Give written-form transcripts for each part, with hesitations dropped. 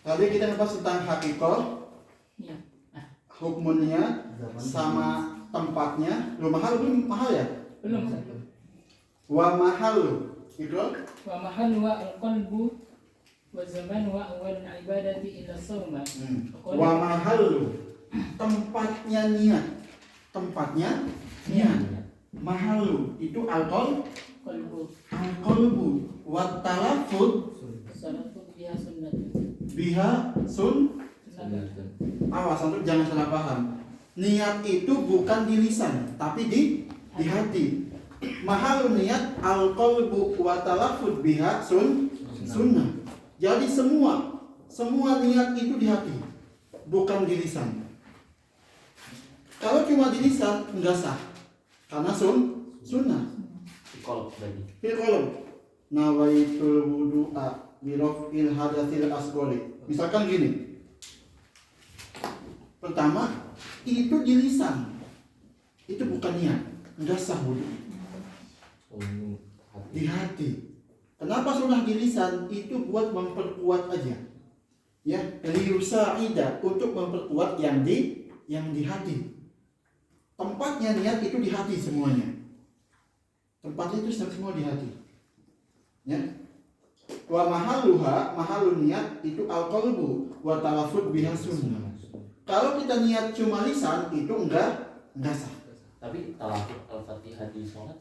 Tadi kita ngebahas tentang hakikoh, Iya. hukumnya, sama tempatnya. Lo mahal belum mahal ya? Belum. Wa mahal itu Wa mahallu wa al-qalbu wa zaman wa awal ibadati illa sawma. wa mahal tempatnya niat. Tempatnya niat. Mahal itu alqol Qalbu alqolbu wa talaffuz salatu biha sunnatu. biha sun. Awas untuk jangan salah paham. Niat itu bukan di lisan, tapi di hati. Mahal niat al-qalbu wa talaffuz biha sunnah. Jadi semua niat itu di hati, bukan di lisan. Kalau cuma di lisan enggak sah. Karena sunnah. Kolok tadi. Fil qalb nawaitul wudu'a bi raf'il hadatsil asghari. Misalkan gini. Pertama, itu di lisan. Itu bukan niat, enggak sah wudu. Di hati. Kenapa sunnah di lisan? Itu buat memperkuat aja. Ya, liyusa'ida untuk memperkuat yang di hati. Tempatnya niat itu di hati semuanya. Tempatnya itu semua di hati. Ya. Wa mahalun niat itu al-qalbu wa talaffuz biha sunnah. Kalau kita niat cuma lisan itu enggak sah. Tapi talafut al-fatihah di sholat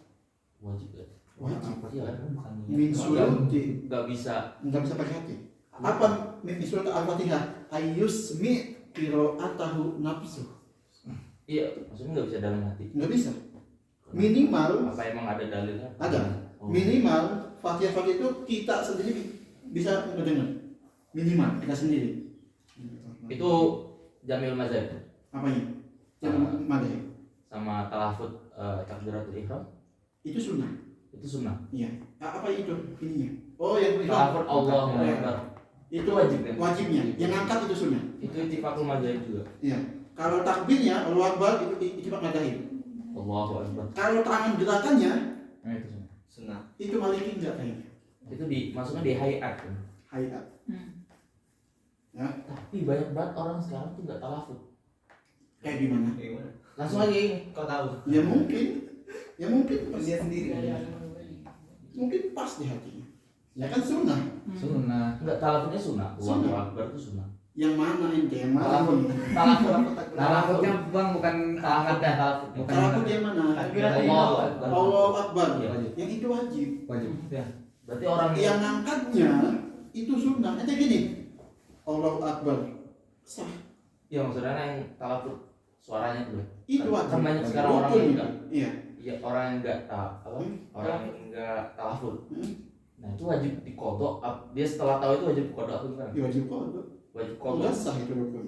wajib ya? Wajib. Iya kan? Min surati Nggak bisa. enggak bisa pakai hati. Apa min surat al-Fatihah? Ayyusmi qira'atahu nafsu. Iya, maksudnya nggak bisa dalam hati. Enggak bisa. Minimal Apa emang ada dalilnya? ada. Oh. Minimal Fatihah itu kita sendiri bisa mendengar. Minimal kita sendiri. Itu Jamil Mazhab Apanya? Yang mana? sama talafut takbiratul ihram Itu sunnah. itu sunnah. Iya. Apa itu ininya? Oh, yang Talafut Allahu Akbar itu wajib kan? wajibnya. Yang angkat itu sunnah. Itu ittifaqul mazhab juga. Iya. Kalau takbirnya Allahu Akbar itu ittifaq madzhab. Allahu Akbar. Kalau tangan gerakannya Itu sunnah. itu Maliki enggak kayaknya. Itu masuknya di hayat kan. Hayat. Ya. Tapi banyak banget orang sekarang tuh nggak talafut. Kayak gimana? Langsung aja ini. Kau tahu? Ya mungkin pas Dia sendiri. mungkin pas di hatinya. Ya kan sunnah. Sunnah. Enggak, talafutnya sunnah. Allahu Sunnah. Akbar itu sunnah. Yang mana ente? Yang mana? Talafut. ini? Talafutnya bang bukan Talafut ya, talafut. Bukan Talafut yang mana? Allahu Akbar. Allahu Akbar. Iya. Yang itu wajib. wajib. Ya. Berarti orang Yang angkatnya itu sunnah. Ente gini. Allahu Akbar. Sah. ya maksudnya yang talafut suaranya tuh. Itu wajib. Kan banyak sekarang orang Rukun yang itu. enggak. Iya. Ya orang yang enggak apa? Orang yang enggak talafut. Nah, itu wajib dikodok. Dia setelah tahu itu wajib dikodok apa gimana? Ya, wajib kodok. Wajib Enggak kodok. sah itu rukun.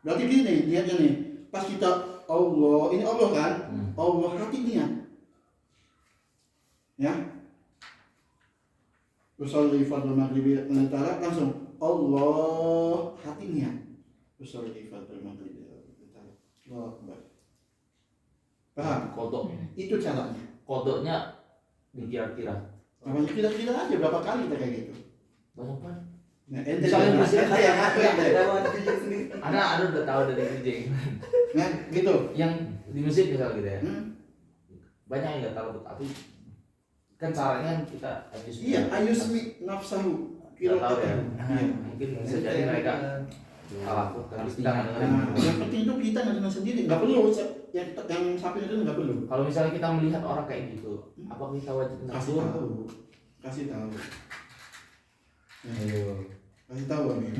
Berarti gini, lihatnya nih. Pas kita Allah, ini Allah kan? Allah hati niat. Ya. Usolli fardhu maghribi antara langsung Allah hati niat. Usolli fardhu maghribi antara. Allahu Akbar. Paham? Kodok. Itu caranya. Kodoknya dikira-kira. Namanya kita aja berapa kali kita kayak gitu. Banyak banget. Nah, ente Misalnya ente masih- yang ngaku ente. Ada udah tahu dari DJ. Nah, gitu. Yang di musik misal gitu ya. Banyak yang nggak tahu tapi kan caranya kan kita Iya, ayusmi nafsahu. Nggak tahu ya. Iya. Mungkin bisa jadi mereka talafut tapi kita nggak dengerin. Nah, yang penting itu kita nggak dengan sendiri, nggak perlu yang sapi itu nggak perlu. Kalau misalnya kita melihat orang kayak gitu, apa kita wajib Kasih menegur? tahu, kasih tahu, Ayo. kasih tahu Amir.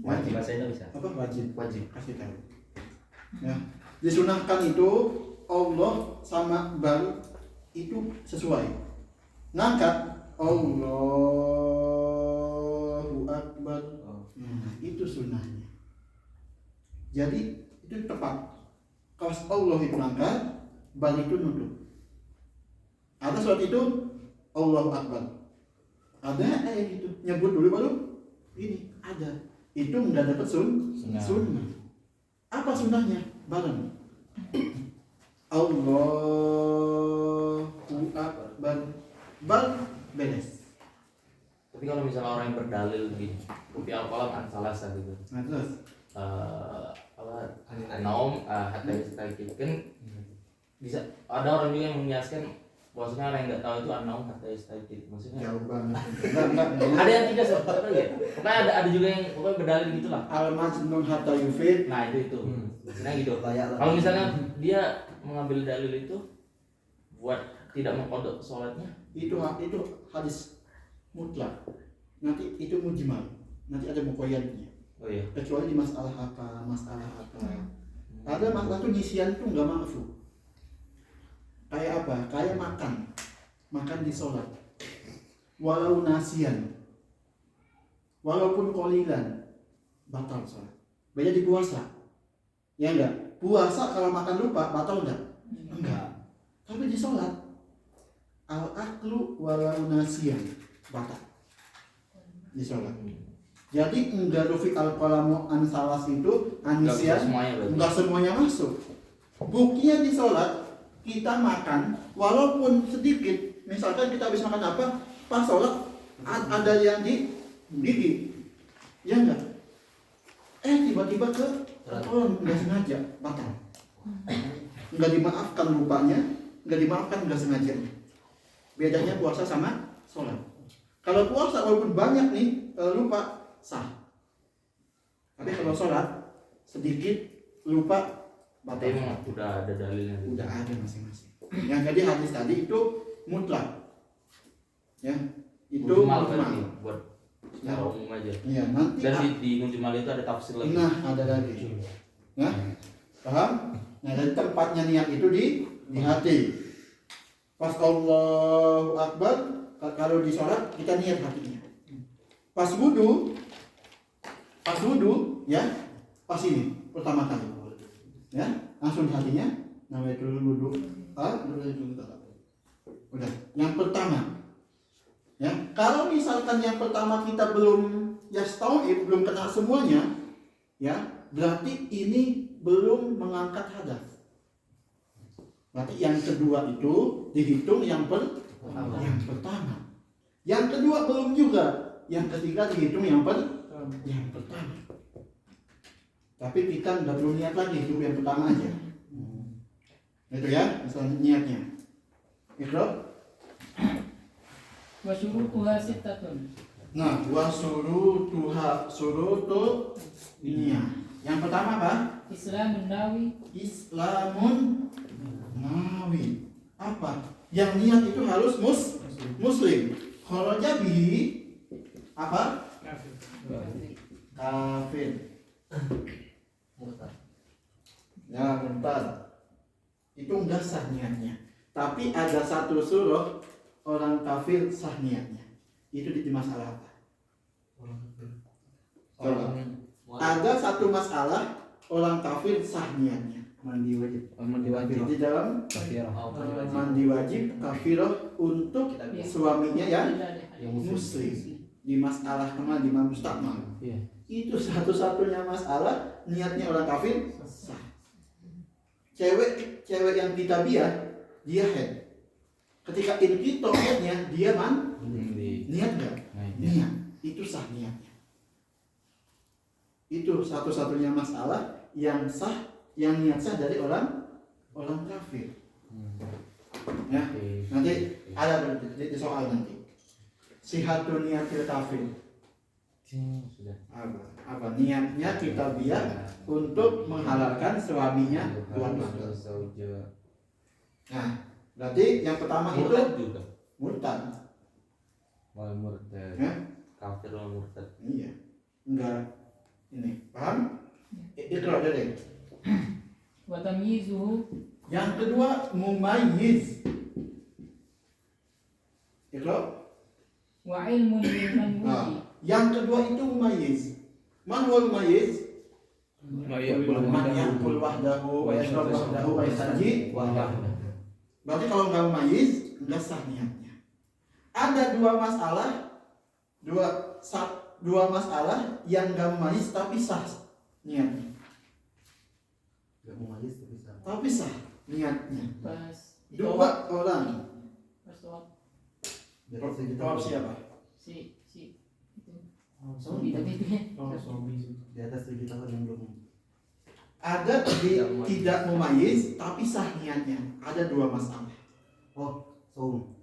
Wajib. Bahasa Indonesia. Apa wajib? Wajib. Kasih tahu. Ya, disunahkan itu Allah sama baru itu sesuai. Ngangkat Allahu Akbar. Nah, itu sunnahnya. Jadi itu tepat. Kalau Allah itu ngangkat, bal itu nunduk. Ada surat itu Allahu Akbar. Ada ayat itu nyebut dulu baru ini ada. Itu nggak dapat sunnah. Apa sunnahnya? Bareng. Allahu Akbar. Bal beres. Tapi kalau misalnya orang yang berdalil gini, rufi al-qalam an salasa gitu. Nah terus Naum hatta yastaqil kan bisa ada orang juga yang mengiaskan bahwasanya orang yang nggak tahu itu an-naum hatta yastaqil. Maksudnya jauh banget. Enggak. ada yang tidak seperti ya. Pokoknya ada juga yang pokoknya berdalil gitulah. Al-majnun hatta yufid. Nah, itu. Maksudnya gitu. Layak lah. Kalau misalnya dia mengambil dalil itu buat tidak mengkodok sholatnya, Itu hadis mutlak. Nanti itu mujmal. Nanti ada muqayyadnya. oh iya. Kecuali di masalah apa. Ada masalah tuh nyisian tuh nggak maafu. Kayak apa? Kayak makan di sholat. Walau nasian, walaupun qalilan, batal sholat. Beda di puasa, ya enggak? Puasa kalau makan lupa batal enggak? Enggak. Tapi di sholat, al aklu walau nasian, batal di sholat. Jadi enggak rufi al qalamu an salas itu Nggak bisa anisian semuanya berarti. enggak semuanya masuk. Buktinya di sholat kita makan walaupun sedikit, misalkan kita habis makan apa, pas sholat ada yang di gigi, ya enggak? Tiba-tiba ke kolam nggak sengaja, batal. Nggak dimaafkan lupanya, nggak dimaafkan nggak sengaja. Bedanya puasa sama sholat. Kalau puasa walaupun banyak nih, kalau lupa sah. Tapi kalau sholat sedikit lupa Tapi batal. emang udah ada dalilnya. Udah ada masing-masing. Yang jadi hadis tadi itu mutlak, ya itu Mujmal mujmal. berarti buat secara umum aja. Iya nanti Dan di mujmal itu ada tafsir lagi. nah ada lagi, ya paham? Nah dari tempatnya niat itu di hati. Pas Allahu Akbar, kalau di sholat kita niat hatinya. Pas wudu, ya pas ini pertama kali, ya langsung di hatinya. Nawaitul wudu, udah. Yang pertama, ya kalau misalkan yang pertama kita belum belum kena semuanya, ya berarti ini belum mengangkat hadas. Berarti yang kedua itu dihitung yang pertama. Yang kedua belum juga. Yang ketiga dihitung yang pertama. Tapi kita nggak perlu niat lagi, itu yang pertama aja. Itu ya, misalnya niatnya. Ikro. Wa syurutuha sittatun. Nah, surutu niyah. Yang pertama apa? Islamun nawi Islamun nawi. Apa? Yang niat itu harus muslim. Kharaja bihi apa? Kafir. Ya, murtad. Itu enggak sah niatnya. Tapi ada satu surah orang kafir sah niatnya. Itu di masalah apa? Coba. Ada satu masalah orang kafir sah niatnya. Mandi wajib. Di dalam mandi wajib kafirah untuk suaminya yang muslim. Di masalah kemana di mustakmal. Itu satu-satunya masalah niatnya orang kafir sah. Cewek yang kitabiah dia head. Ketika inqita headnya dia niat enggak? Niat. Itu sah niatnya. Itu satu-satunya masalah yang sah, yang niat sah dari orang kafir. Ya, nanti ada di soal nanti. Sihatun niatil kafir. Sudah. Apa niatnya kitabiah untuk menghalalkan suaminya buat makan. Nah, berarti yang pertama itu Murtad juga. murtad. Wal murtad. Ya? Kafir wal murtad. Iya. Enggak ini. Paham? Ikrar deh. wa tamyizuhu Yang kedua mumayyiz. Ikrar. wa ilmun liman Nah, wudi. yang kedua itu mumayyiz. Man wal mumayyiz? Man yaqul wahdahu wa yashrab wahdahu wa yastaji wahdahu. Berarti kalau enggak mumayyiz, enggak sah niatnya. Ada dua masalah yang enggak mumayyiz tapi sah niatnya. Tapi sah niatnya. Pas Dua orang. pas tawaf Tawaf siapa? si Sobi tapi itu ya. Di atas 7 tahun yang belum. Ada tidak mumayyiz tapi sah niatnya. Ada 2 masalah. Saum.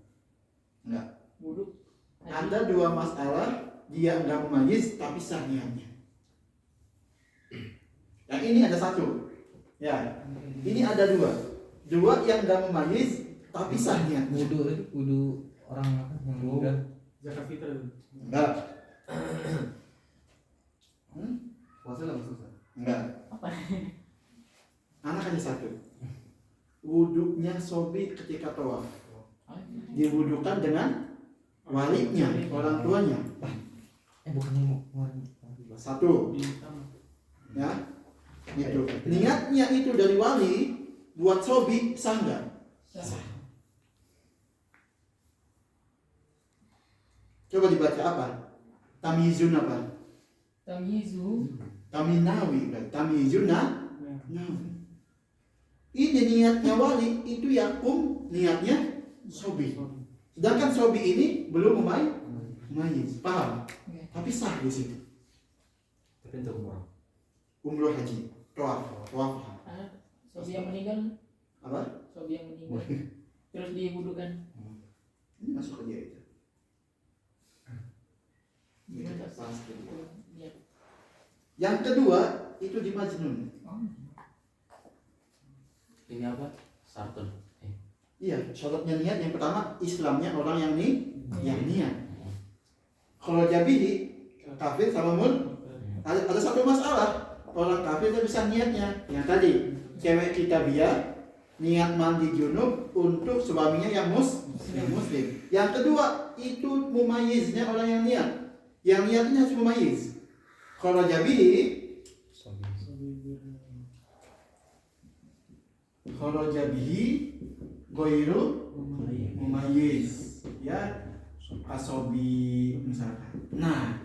Enggak. Wudhu. Ada 2 masalah, dia enggak mumayyiz tapi sah niatnya. Yang ini ada 1. Ya. Ini ada 2. 2 yang enggak mumayyiz tapi sah niatnya. Wudu orang apa yang meninggal. Zakat fitrah. Enggak. Puasa enggak masuk. Enggak. Apa? Anak hanya 1. Wuduknya sobi ketika tawaf. Diwudukan dengan walinya, orang tuanya. Bukannya mau 1. Ya. Itu. Niatnya itu dari wali buat sobi sah enggak? Sah. Coba dibaca apa? Tamyizun apa? Tamyizu. Taminawi, tamyizuna. Nawi. Ini niatnya wali, itu yakum, niatnya sobi. Sedangkan sobi ini belum mumayyiz. Paham? Oke. Tapi sah di situ. Tapi untuk umroh. Umroh haji, tawaf. Ah, sobi yang meninggal. Apa? Sobi yang meninggal. Terus diwudukan. Ini masuk ke dia itu. Gimana? Pas ke dia. Niat. Yang kedua itu di majnun. Ini apa? Sartun. Iya, syaratnya niat yang pertama Islamnya orang yang yang niat. Kalau jabihi kafir sama ada 1 masalah. Orang kafir itu bisa niatnya. Yang tadi cewek kita biar niat mandi junub untuk suaminya yang muslim. Yang kedua itu mumayyiznya orang yang niat. Yang niatnya harus mumayyiz. Kalau jabihi goiru mumayyiz, ya, asobi misalkan. Nah,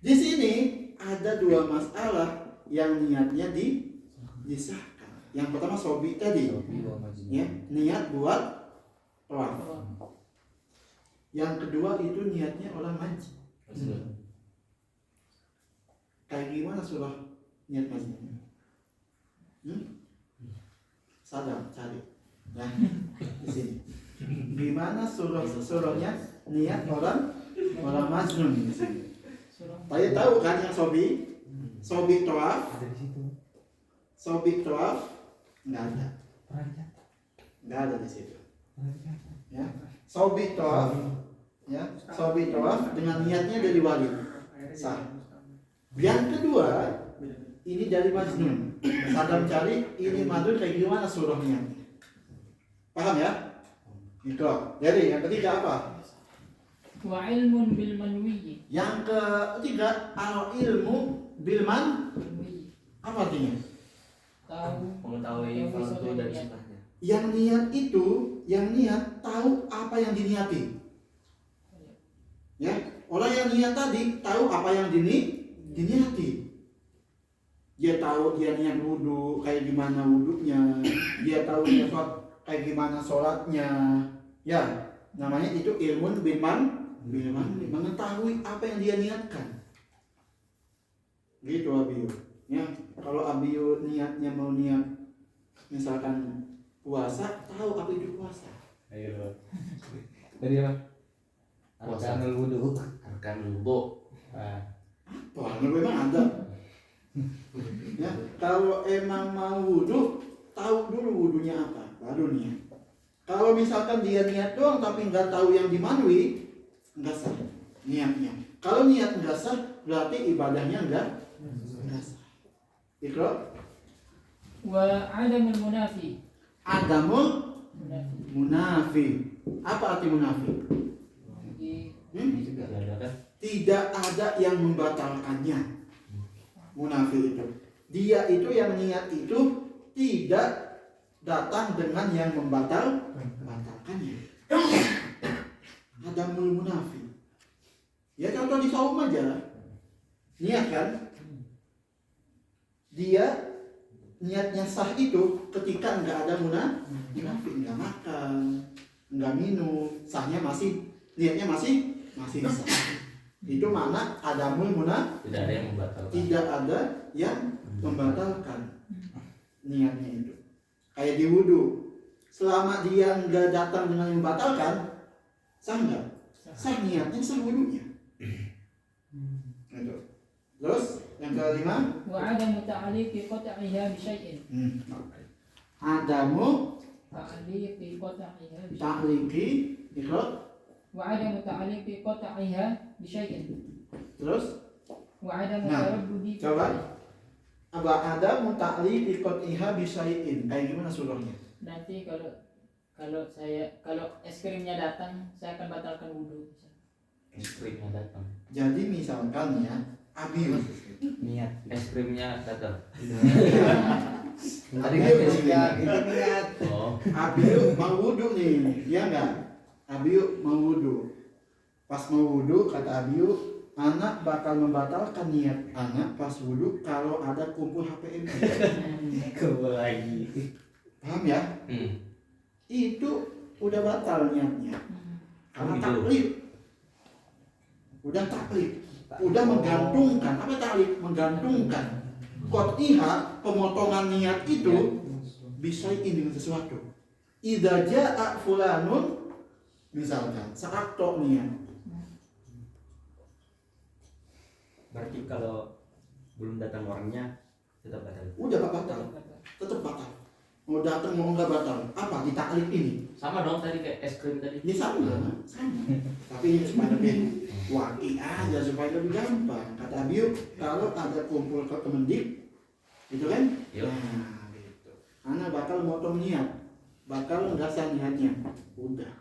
di sini ada 2 masalah yang niatnya disahkan. Yang pertama sobi tadi, ya, niat buat tawaf. Yang kedua itu niatnya orang haji. Kayak gimana surah niat hajinya? Sadar, cari. Ya, di sini. Gimana surahnya niat orang majnun di sini. Saya tahu kan yang sobi tawaf, Ada di situ. sobi tawaf enggak ada di situ. Ya, sobi tawaf, ya, sobi tawaf dengan niatnya dari wali sah. Yang kedua ini dari majnun. Sadam cari ini majnun kayak gimana surahnya. Paham ya? Itu. Jadi yang ketiga apa? Wa ilmun bil manwi. Yang ketiga al ilmu bilman. Apa artinya? Tahu. Mengetahui fardu dan sunnahnya. Yang niat itu, yang niat tahu apa yang diniati. Ya, orang yang niat tadi tahu apa yang diniati. Dia tahu dia niat wudu kayak gimana wudunya. Dia tahu dia sholat kayak gimana sholatnya. Ya, namanya itu ilmun bilman, mengetahui apa yang dia niatkan. Gitu Abiyu. Ya, kalau Abiyu niatnya mau niat misalkan puasa, tahu apa itu puasa. Ayo. Tadi apa? Puasa. Arkanul wudu. Arkan wudu. Wah, memang ada. Ya, kalau emang mau wudu, tahu dulu wudunya apa, baru niat. Kalau misalkan dia niat doang tapi nggak tahu yang dimanwi, nggak sah niatnya. Kalau niat nggak sah, berarti ibadahnya nggak sah. Ikro, Wa adamul munafi. adamul Munafi. munafi. Apa arti munafi? Tidak ada kan? Tidak ada yang membatalkannya. Munafi itu, dia itu yang niat itu tidak datang dengan yang membatalkannya. Adamul munafi. Ya contoh di saum aja. Niat kan? Dia niatnya sah itu ketika nggak ada munafi, nggak makan, nggak minum, sahnya masih, niatnya masih sah. Itu makna adamul munaf, Tidak ada yang membatalkan. tidak ada yang membatalkan niatnya itu. Kayak di wudhu, selama dia nggak datang dengan yang membatalkan, sah nggak? Sah niatnya, sah wudhunya. Gitu. Terus yang kelima, وعدم تعليق قطعها بشيء adamu تعليق قطعها بشيء takliki ikhraj. وعدم تعليق قطعها بشيء Terus وعدم Nah, تردد في coba. قطعه. Aba ada muta'li iqatiha bisyai'in. Kayak gimana surahnya? Nanti kalau es krimnya datang, saya akan batalkan wudhu. Es krimnya datang. Jadi misalkan ya, Abiu. Niat. Es krimnya datang. Tadi kan ketika kita niat. Oh. Abiu mau wudhu nih, ya enggak? Abiu mau wudhu. Pas mau wudhu kata Abiu, anak bakal membatalkan niat anak pas wudhu kalau ada kumpul HPM. Kebal lagi. Paham ya? Itu udah batal niatnya. Karena Oh, gitu. taklid. Udah taklid. Udah menggantungkan. Apa taklid? Menggantungkan. Qat'iha, pemotongan niat itu bisa dengan sesuatu. Idza jaa fulanun, misalkan sakto niat. Berarti kalau belum datang orangnya tetap batal. Udah batal. Tetap batal. Mau datang mau enggak batal. Apa di taklid ini? Sama dong tadi kayak es krim tadi. Ya sama. Tapi ini supaya lebih waki aja, supaya lebih gampang. Kata Abiu, kalau ada kumpul ke Kemendik, gitu kan? Yuk. Nah, gitu. Anak bakal motong niat, bakal nggak sah niatnya. Udah.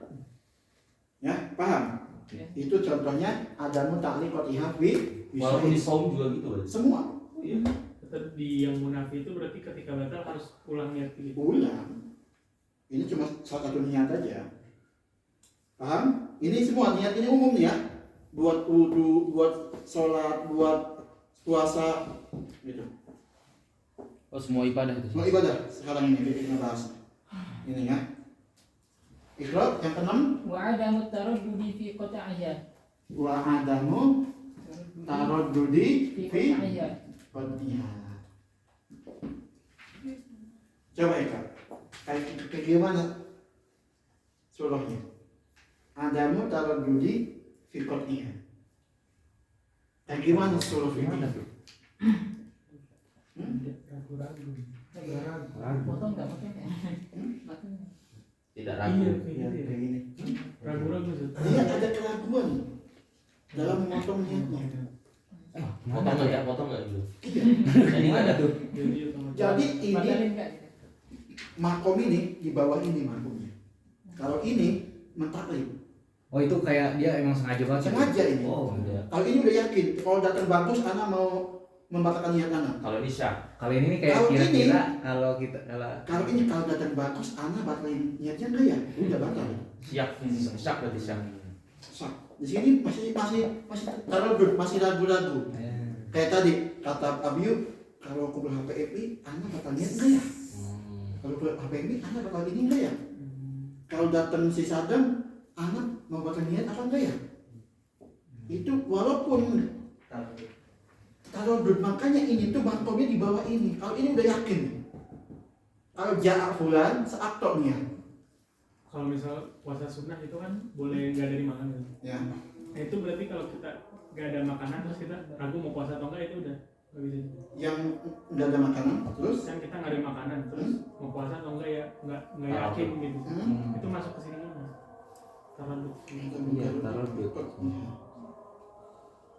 Ya, paham? Ya. Itu contohnya ada mutakli qat'ihah bi Walaupun di saum juga gitu kan. semua Tetap di yang munafik itu berarti ketika batal harus ulang niat gitu. ulang. Ini cuma salah satu niat aja. Paham? Ini semua niat ini umum nih ya. Buat wudu, buat sholat, buat puasa, gitu. Oh, semua ibadah itu. Semua ibadah sekarang ini kita bahas. Ini ya. Iqra yang keenam, وعدم التردد في قطعها wa adamu taraddudi في fi قطعها qat'ihah. Coba Eka, kayak gimana surahnya? Adamu taraddudi fi qat'ihah. Kayak gimana surah ini? potong nggak potong ya? Potong. Tidak ragu. Ya, kayak gini. Ragu-ragu tuh. Dia ada keraguan dalam memotong niatnya. Potong nggak ya? Potong nggak gitu. Iya. Jadi nggak ada tuh. Jadi otomatis. Jadi ini Batalin nggak? makom ini di bawah ini makomnya. Kalau ini mentaklid. Oh, itu kayak dia emang sengaja banget. Sengaja ini. Oh, Iya. Kalau ini udah yakin, kalau datang bagus, anak mau membatalkan niat anak. Kalau ini syak. Kalau ini nih kayak Kalau kira-kira kalau kita Kalau ini kalau datang bagus, anak batalin niatnya enggak ya? Udah batal. Syak. Syak berarti syak. Sah. Di sini masih taruh masih ragu-ragu. Kayak tadi kata Abiu, kalau kumpul HPMI, anak batal niat enggak ya? Kalau kumpul HPMI, anak batal ini enggak ya? Kalau datang si Sadam, anak mau batal niat apa enggak ya? Itu walaupun tarodud, makanya ini tuh makomnya di bawah ini. Kalau ini udah yakin. Kalau jarak bulan seaktok niat. Kalau misal puasa sunnah itu kan boleh nggak dari makan gitu. Ya. Nah, itu berarti kalau kita nggak ada makanan terus kita ragu mau puasa atau enggak itu udah nggak bisa. Yang enggak ada makanan, terus Kan kita nggak ada makanan terus mau puasa atau enggak ya nggak yakin gitu. Itu masuk ke sini kan mas. Taradud. Iya, taradud.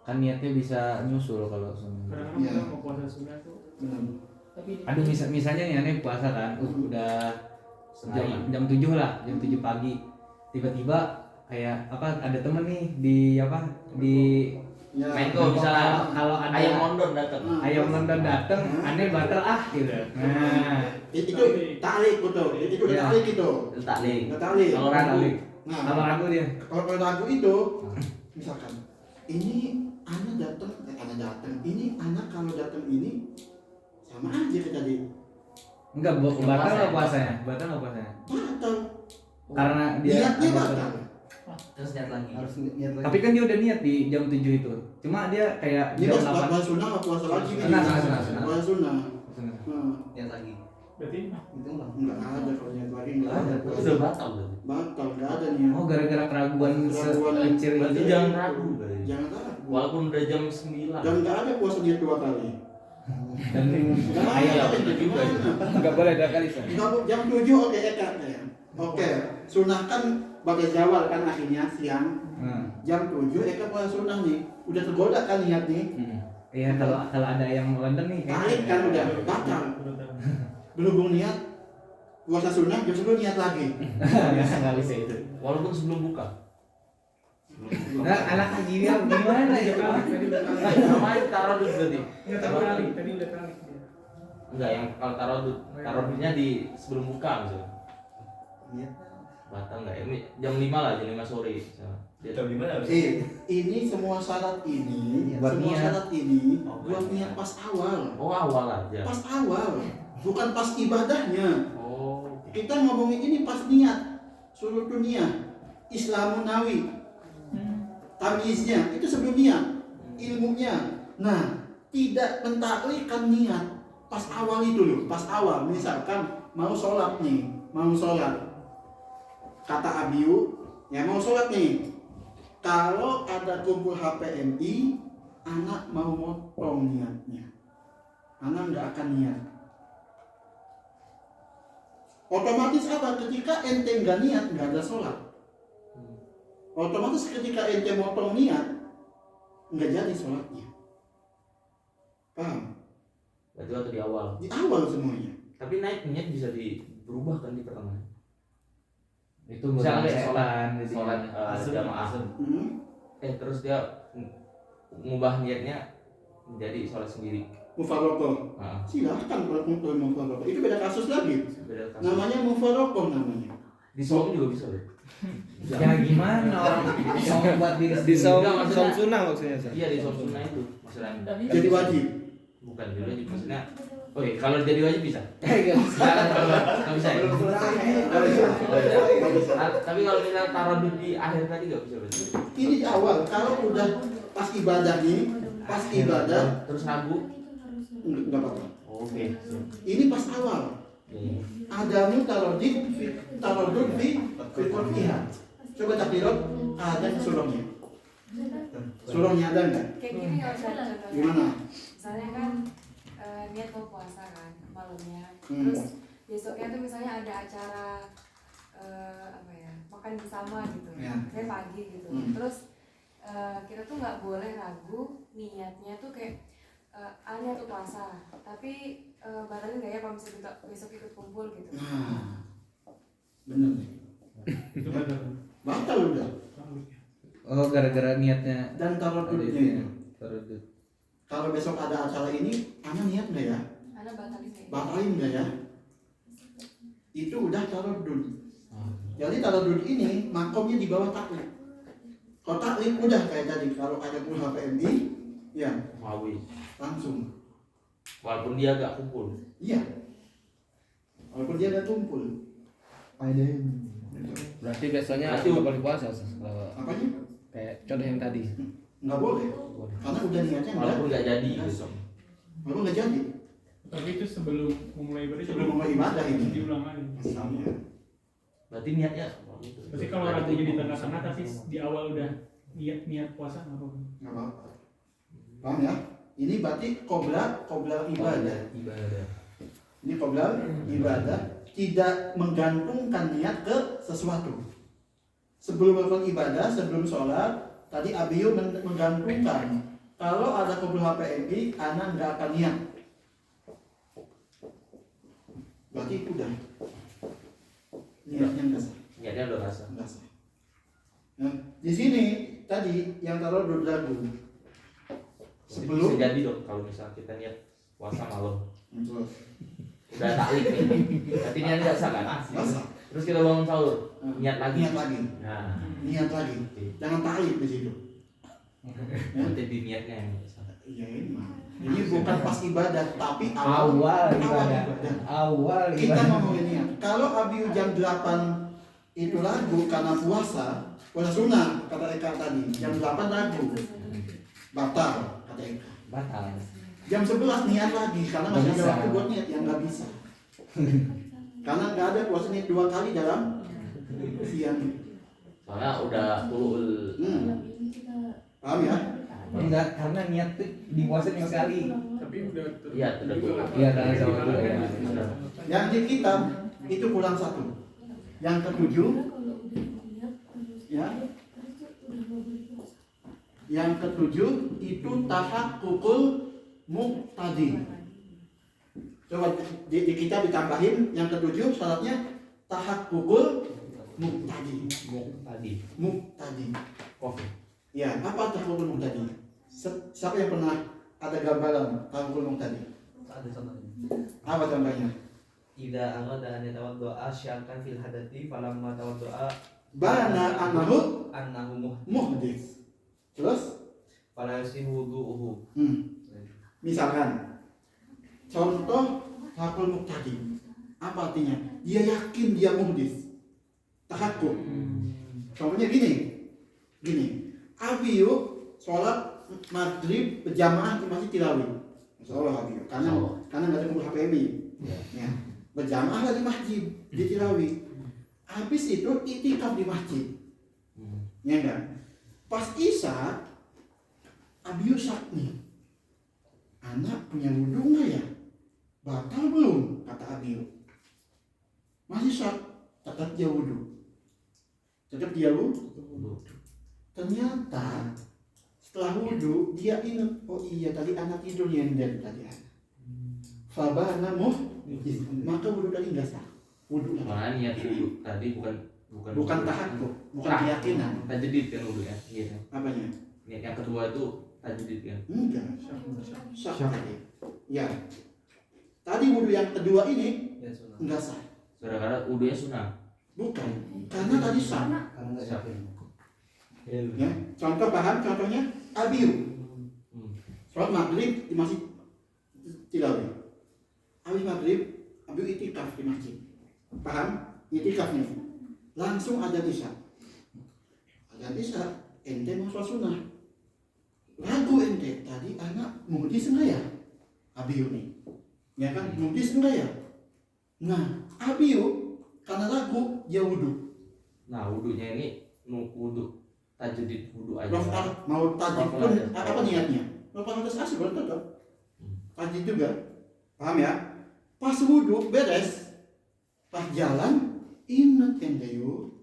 Kan niatnya bisa nyusul kalau semua. Kadang-kadang Iya. kita mau puasa sunnah tuh benar. Tapi Aduh, misalnya nih aneh puasa kan, udah jam 7 lah, jam 7 pagi. Tiba-tiba kayak apa ada temen nih di apa di Ya. Mango misalnya. kalau ada Ayam mondon datang. ayam nonton dateng, aneh batal gitu. Nah, Itu tarik betul. Itu udah Ya. tarik itu. Itu taklim. Udah tarik. Kalau ragu. Nah, kalau ragu dia. kalau ragu itu misalkan ini anak datang, ini anak kalau datang ini sama aja kayak tadi. Enggak, batal Puasa. nggak puasanya? Batal nggak puasanya? Batal. Karena dia Niatnya ada batal. Terus niat lagi. Harus niat lagi. Tapi kan dia udah niat di jam 7 itu. Cuma dia kayak Ini jam pas 8. puasa sunnah apa puasa wajib? Sunnah, ini? sunnah. Puasa sunnah. Niat lagi. Berarti Itu enggak ada kalau niat lagi enggak Nggak ada. ada. Itu udah batal berarti. Batal enggak ada niat. Oh, gara-gara keraguan Keraguan. sekecil Berarti itu. jangan ragu berarti. Jangan ragu. Walaupun udah jam 9. Dan enggak ada puasa niat 2 kali. Dan Enggak Iya, ada bener juga itu. enggak boleh ada kali San. Jam 7 oke Eka ya. Oke, sunnah kan bagai zawal kan akhirnya siang. Jam 7 Eka puasa sunnah nih. Udah tergoda kan niat nih. Iya, kalau ada yang London nih Tarik kan udah batal. Berhubung niat puasa sunnah jam 10 niat lagi. nggak bisa itu. Walaupun sebelum buka. Nah, anak haji dia gimana ya? Namanya tarodut berarti. nggak terbalik, tadi udah terbalik. Enggak, yang kalau tarodut. Tarodutnya di sebelum buka misalnya. Iya. Batal enggak? Ini jam 5 lah, jam 5 sore misalnya. Jam 5 harus. Ini semua syarat ini, Buat semua niat. syarat ini Oh, buat niat pas awal. Oh, awal aja. Pas awal, bukan pas ibadahnya. Oh. Kita ngomongin ini pas niat, surutun niat, Islamun nawi, tamyiznya itu sebelum niat, ilmunya. Nah, tidak mentaklikan niat pas awal itu loh, pas awal. Misalkan mau sholat nih, mau sholat, kata Abiu, ya mau sholat nih. Kalau ada kumpul HPMI, anak mau motong niatnya, anak nggak akan niat. Otomatis apa? Ketika ente nggak niat, nggak ada sholat. Otomatis ketika ente motong niat, nggak jadi sholatnya. Paham? Berarti waktu di awal. Di awal semuanya. Tapi naik niat bisa berubah kan di pertengahan. Itu Misalnya bukan sholat setan. jamaah. Terus dia ngubah niatnya menjadi sholat sendiri. Mufarokoh. Silahkan kalau mufarokoh. Itu beda kasus lagi. Beda kasus. Namanya mufarokoh namanya. Di som juga bisa loh. Ya gimana orang mau buat diri Di som Enggak, maksudnya- sunnah maksudnya San. Iya di som sunnah itu maksudnya. Jadi wajib. Bukan jadi wajib maksudnya. Oke, kalau jadi wajib bisa. Nggak bisa. Nggak bisa. Ya? Nggak bisa. Tapi kalau misalnya tarodut di akhir tadi nggak bisa berarti. Ini di awal. Kalau udah pas ibadah nih, pas ibadah Terus ragu. nggak apa-apa. Oke. Ini pas awal. Iya. Adamu tarodut di fiqhiyah. Coba takdirot ada surahnya. Surahnya ada nggak? Kayak gini nggak usah ada contohnya. Gimana? Misalnya kan niat mau puasa kan malamnya, Hmm. terus besoknya tuh misalnya ada acara apa ya makan bersama gitu, Ya. kayak pagi gitu. Hmm. Terus kita tuh nggak boleh ragu niatnya tuh kayak niat tuh puasa, tapi batalin nggak ya kalau misalnya kita besok ikut kumpul gitu. Nah, bener nih. Itu benar. Batal udah. Oh, gara-gara niatnya. Dan Ada tarodutnya itu ya. itu. Tarodut. Kalau besok ada acara ini, anak niat nggak ya? Karena batalin nggak ya? Batalin nggak ya? Itu udah tarodut. Jadi tarodut ini makomnya di bawah taklid. Kalau taklid udah kayak tadi, kalau ada pun HPMI, ya Mawi. langsung. Walaupun dia agak kumpul. Iya. Walaupun dia nggak kumpul. Berarti besoknya Berarti- nggak boleh puasa kalau Apanya? kayak contoh yang tadi. Nggak boleh. Karena udah niatnya Walaupun nggak jadi Nggak. besok. Walaupun nggak jadi. Tapi itu sebelum memulai ibadah. Sebelum memulai ibadah ini. Diulang lagi. Misalnya. Berarti niatnya. Berarti kalau ragunya di tengah-tengah tapi di awal udah niat puasa nggak apa-apa. Nggak apa-apa. Paham ya? Ini berarti qobla ibadah. Ibadah. Ini qobla ibadah tidak menggantungkan niat ke sesuatu. Sebelum melakukan ibadah, sebelum sholat, tadi Abiyu menggantungkan. Kalau ada kumpul HPMI, anak nggak akan niat. Berarti udah niatnya nggak sah. Niatnya udah rasa. Nggak sah. Nah, di sini tadi yang taruh ragu. Sebelum Bisa jadi dong kalau misal kita niat puasa malam. Betul. Udah taklid nih. Berarti niat nggak sah kan? Nggak sah. Terus kita bangun sahur. Niat lagi. Niat lagi. Nah. Niat lagi. Jangan taklid di situ. Berarti di niatnya yang nggak sah. Ya ini mah. Ini bukan pas ibadah, tapi Awal ibadah. Awal Kita ibadah. ngomongin niat. Kalau Abiu jam 8 itu lagu karena puasa, puasa sunnah kata Eka tadi. Jam 8 ragu, batal kata Eka. Batal. Jam 11 niat lagi karena Nggak masih ada bisa. waktu buat niat yang nggak bisa. Karena nggak ada puasa niat 2 kali dalam siang. Soalnya udah ulul. Paham ya? Enggak, karena niat tuh di puasa cuma sekali. Tapi udah Iya, udah dua. Iya, kan, sama dua, ya. Yang di kitab itu kurang 1. Yang ketujuh, ya. Yang ketujuh itu tahakkukul muqtadi. Coba di kitab ditambahin yang ketujuh syaratnya tahakkukul muqtadi. Tadi. Muqtadi. Kopi. Ya, apa tahakkukul muqtadi? Siapa yang pernah ada gambaran tahakkukul muqtadi? Ada contohnya. Apa contohnya? Ida arada an yatawaddoa syakkan fil hadati falamma tawaddoa Bana anahu annahu muhdits. Terus? fala yasihu wudu'uhu. Misalkan contoh tahakkul muqtadi. Apa artinya? Dia yakin dia muhdits. Tahakkuk. Contohnya gini. Abiyu sholat maghrib berjamaah di Masjid Tilawi. Insyaallah Abiyu. Karena nggak ada kumpul HPMI. Ya. Berjamaah di masjid di Tilawi. Habis itu itikaf di masjid. Ya enggak? Pas Isya Abiyu syak nih. Anak punya wudhu nggak ya? Batal belum? Kata Abiyu. Masih syak, tetap dia wudhu. Ternyata setelah wudhu dia ingat, oh iya tadi anak tidur nyender tadi anak. Fabana maka wudhu tadi nggak sah. Wudhu lagi. Mana niat wudhu tadi Bukan tahakkuk, bukan keyakinan. Tajdid kan wudhu ya. Gitu. Apanya? Niat yang kedua itu tajdid kan. Enggak. Sah tadi. Ya. Tadi wudhu yang kedua ini Ya sunnah. enggak sah. Gara-gara wudhunya sunnah. Bukan. Karena tadi sah. Karena enggak yakin. Ya. Contoh paham? Contohnya Abiyu. Sholat maghrib di masjid Tilawi. Habis maghrib, Abiyu itikaf di masjid. Paham? Itikaf nih. Langsung adzan Isya. Adzan Isya, ente mau sholat sunnah. Ragu ente, tadi anak muhdits enggak ya? Abiyu nih. Ya kan? Muhdits enggak ya? Nah, Abiyu karena ragu dia wudhu. Nah, wudhunya ini wudhu tajdid wudhu aja. Raf'ah mau tajdid pun apa niatnya? Raf'ah atas asli baru tetap. Tajdid juga. Paham ya? Pas wudhu beres, pas jalan ingat ente yuk.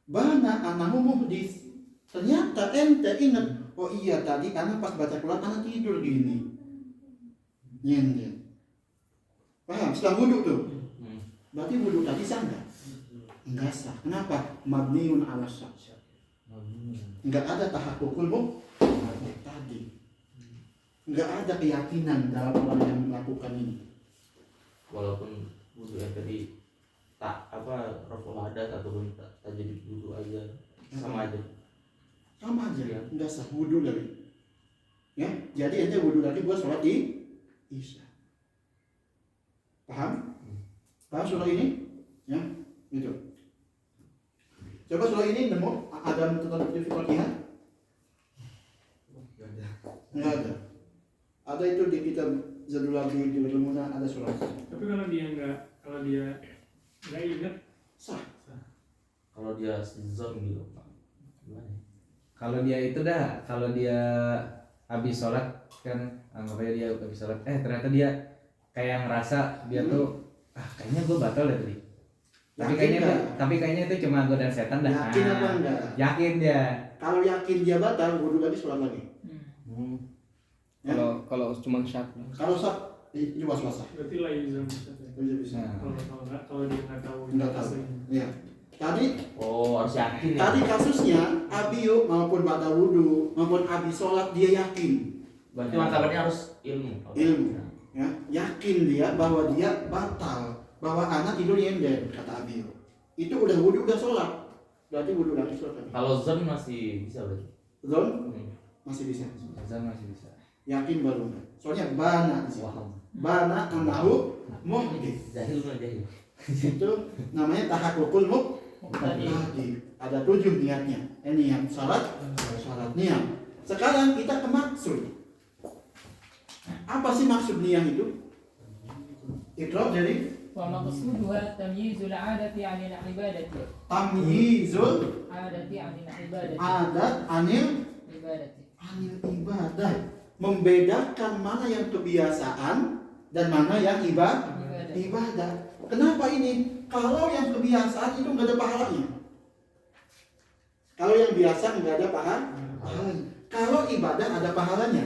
Bana anahu muhdits. Ternyata ente ingat, oh iya tadi anak pas baca Quran anak tidur gini. Nyender. Paham? Setelah wudhu tuh. Berarti wudhu tadi sah enggak? Enggak sah. Kenapa? Mabniun ala syak. Enggak ada tahakkukul tadi. Enggak ada keyakinan dalam orang yang melakukan ini. Walaupun wudhu yang tadi tak raful hadas ataupun tajdid wudhu aja sama aja. Sama aja, Ya. enggak sah wudhu lagi. Ya, jadi ente wudhu lagi buat sholat di Isya. Paham? Paham surah ini? Ya, gitu. Coba surah ini nemu ada tertentu di Al-Fatihah? Enggak ada. Ada itu di kitab Zadul Abdi di Al-Munah ada surah. Tapi kalau dia nggak ingat, Sah. Kalau dia zon gitu, gimana? Kalau dia itu dah, kalau dia habis sholat kan, anggap aja dia habis sholat, ternyata dia kayak ngerasa dia tuh, kayaknya gue batal deh tadi. Tapi kayaknya itu cuma godaan setan dah. Yakin apa enggak? Yakin dia. Kalau yakin dia batal, wudhu lagi sholat lagi. Ya? Kalau cuma syak. Kalau sah, ini was-was. berarti lah izin bisa. Bisa. Nah. Kalau dia nggak tahu. Enggak tahu. Ya. Tadi Oh, harus yakin ya. Tadi kasusnya Abiyu maupun batal wudhu maupun habis sholat dia yakin, Berarti martabatnya harus ilmu. ya yakin dia bahwa dia batal, bahwa anak tidur nyender kata Abiyu. Itu udah wudhu udah sholat, berarti wudhu lagi sholat lagi. Kalau zon masih bisa berarti. Zon masih bisa, Azan masih bisa. yakin baru enggak. Soalnya bana di situ. Waham. Bana anahu muhdits. Jahil mah jahil. Itu namanya tahakkukul muqtadi. Ada 7 niatnya. Niat salat, niat. Sekarang kita ke maksud. Apa sih maksud niat itu? Iqra jadi ومقصودها تمييز العادة عن العبادة tamyizul عادة عن العبادة adat anil ibadah. Membedakan mana yang kebiasaan dan mana yang ibadah. Kenapa ini? Kalau yang kebiasaan itu nggak ada pahalanya. Kalau yang biasa nggak ada pahalanya. Kalau ibadah ada pahalanya.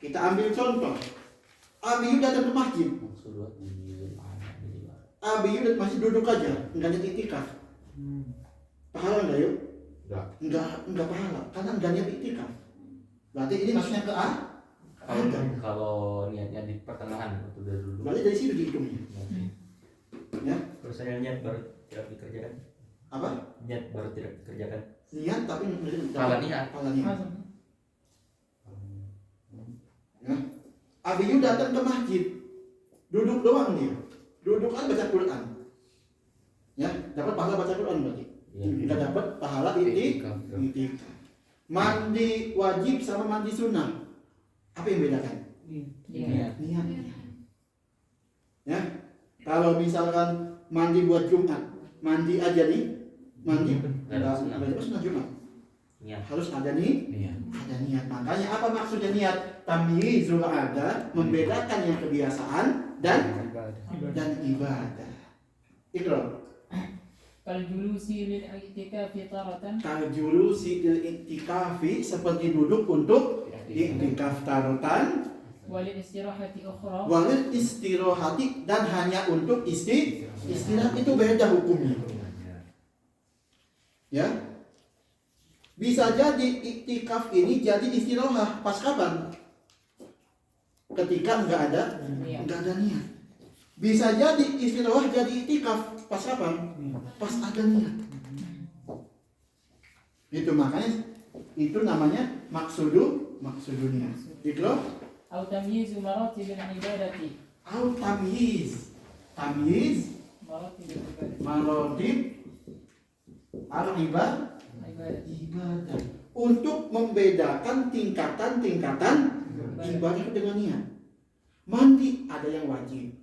Kita ambil contoh. Abi datang ke masjid. Abi masih duduk aja, nggak ada iktikaf. Pahala nggak yuk? Nggak pahala, karena nggak niat iktikaf. Berarti ini maksudnya ke Kalau niatnya di pertengahan itu dari dulu. berarti dari situ dihitungnya. Ya, Terus saya niat baru tidak dikerjakan. apa? Niat baru tidak dikerjakan. Niat tapi Pahala niat. Pahala niat. Ya. Abi datang ke masjid, duduk doang dia. Duduk aja baca Quran. Ya, dapat pahala baca Quran berarti. Nggak dapat pahala iktikaf. Mandi wajib sama mandi sunnah. Apa yang bedakan? Niat. Ya. Kalau misalkan mandi buat Jumat, mandi aja nih, mandi enggak sunnah Jumat. Niat. Harus ada ada niat. Makanya apa maksudnya niat? Tamyizul ada, membedakan yang kebiasaan dan ibadah. Iqra. Kaljulusi lil i'tikafi taratan Kaljulusi lil i'tikafi, seperti duduk untuk i'tikaf taratan, walil istirahati ukhra walil istirahati, dan hanya untuk istirahat. Itu beda hukumnya. Ya. Bisa jadi i'tikaf ini jadi istirahat pas kapan? Ketika nggak ada niat. Bisa jadi istirahat jadi i'tikaf pas kapan? Pas ada niat. Itu makanya itu namanya maksudu niat. Iqra. au tamyizu maratibil ibadati Au tamyiz maratibil ibadati maratib al-ibadah, untuk membedakan tingkatan-tingkatan ibadah dengan niat. Mandi ada yang wajib,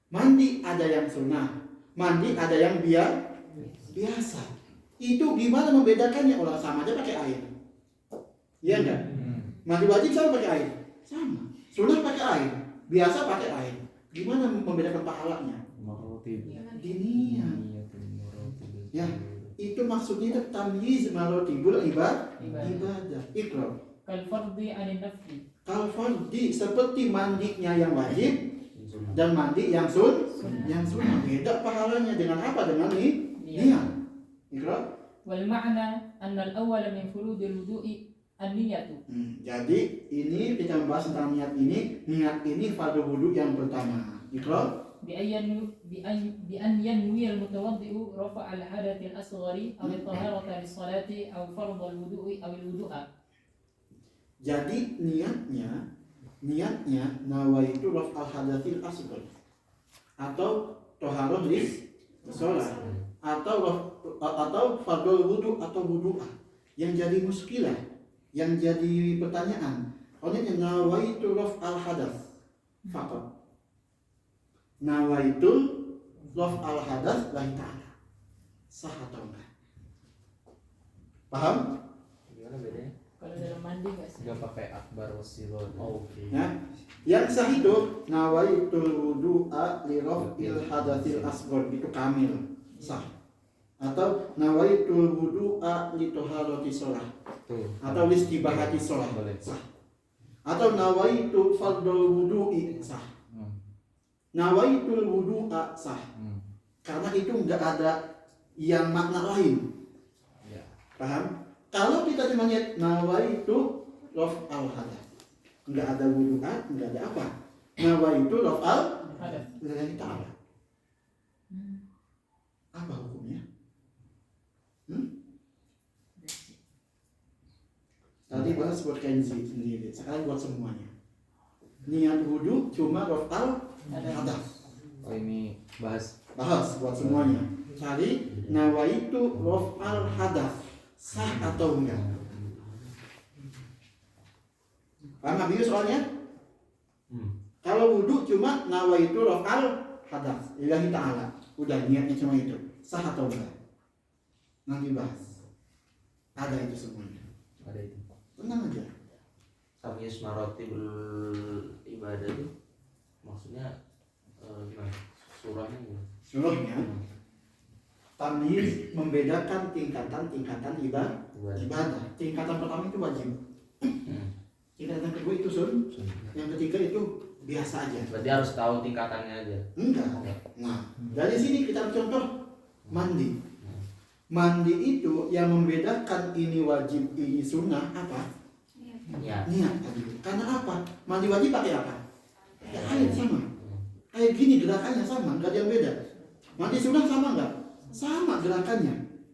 mandi ada yang sunnah, mandi ada yang biasa. Itu gimana membedakannya? Orang sama aja pakai air. Iya enggak? Mandi wajib sama pakai air? Sama. Sunnah pakai air, biasa pakai air. Gimana membedakan pahalanya? Di niat. Ya, itu maksudnya itu tamyiz maratibul ibadah. Iqra. kal fardhi anin nafli Kal fardhi, seperti mandinya yang wajib dan mandi yang sunnah. Beda pahalanya dengan apa? Dengan niat. Iqra. wal ma'na anna al awwal min furudil wudu'i an-niyatu. Jadi ini kita membahas tentang niat ini. Niat ini fardu wudu yang pertama. Iqra. bi an yanwi al mutawaddi'u rafa' al hadath al asghari aw al taharata lis salati aw fardh al wudu'i aw al wudu'a. Jadi niatnya nawaitu raf al hadathil asghar atau toharoh lis sholat atau fardhu wudu atau wudu'a. Yang jadi muskilah, yang jadi pertanyaan, olehnya nawaitu raf al hadath faqat, nawaitu raf al hadath lillahi ta'ala, sah atau enggak? Paham? Gimana bedanya? Kalau dalam mandi enggak sih? Gak pakai akbar wasilon. Oke. Ya. Yang sah itu nawaitul wudu'a li raf'il hadathil asghar, itu kamil, sah. Atau nawaitul wudu'a li taharati shalah, atau li istibahati shalah, sah. Atau nawaitu fardhu wudu'i, sah. Nawaitul wudu'a, sah. Karena itu enggak ada yang makna lain. Paham? Kalau kita cuma niat nawaitu raf'al hadath, enggak ada wudu'a, enggak ada apa. Nawaitu raf'al hadath lillahi ta'ala. Apa hukumnya? Tadi bahas buat Kenzi sendiri, sekarang buat semuanya. Niat wudu cuma raf'al hadath. Oh ini bahas. buat semuanya. Cari nawaitu raf'al hadas, sah atau enggak. Paham Abi soalnya? Kalau wudhu cuma nawaitu raf'al hadas lillahi ta'ala, udah niatnya cuma itu, sah atau enggak nanti bahas. Ada itu semuanya, Ada itu. tenang aja. Tamyiz maratibul ibadah itu maksudnya gimana? Surahnya gimana? Surahnya tamyiz membedakan tingkatan ibadah. Tingkatan pertama itu wajib, tingkatan kedua itu yang ketiga itu biasa aja. Berarti harus tahu tingkatannya aja. Enggak. Nah, dari sini kita contoh mandi. Mandi itu yang membedakan ini wajib, ini sunnah apa? Niat tadi. Karena apa? Mandi wajib pakai apa? Pakai air sama. Kayak gini gerakannya sama, enggak ada yang beda. Mandi sunnah sama enggak? Sama gerakannya.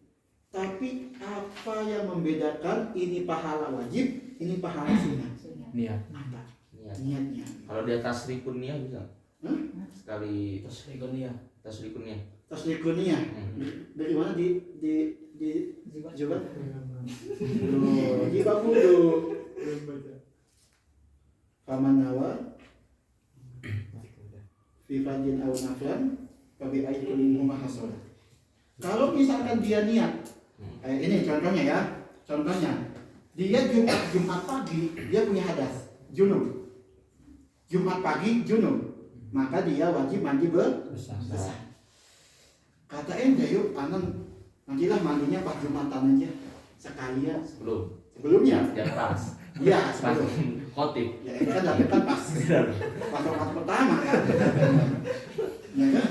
Tapi apa yang membedakan ini pahala wajib, ini pahala sunnah? Niat. Apa? Niat. Niatnya. Kalau dia tasrikun niat bisa? Sekali Tasrikun niat. tasrikun niat. Tasrikun niat. Dari mana di coba? Di babu dulu. Faman nawa fi fardin aw naflan fa bi ayyi minhuma hasal. Kalau misalkan dia niat, kayak ini contohnya ya. Contohnya, dia Jumat pagi dia punya hadas, junub. Jumat pagi junub, maka dia wajib mandi besar. Kata ente yuk, anan nantilah mandinya pas Jumatan aja sekali ya. Sebelumnya. Yang pas. Iya, Pas sebelum. khotib. Ya ini kan dapet kan pas waktu pertama kan. Ya kan?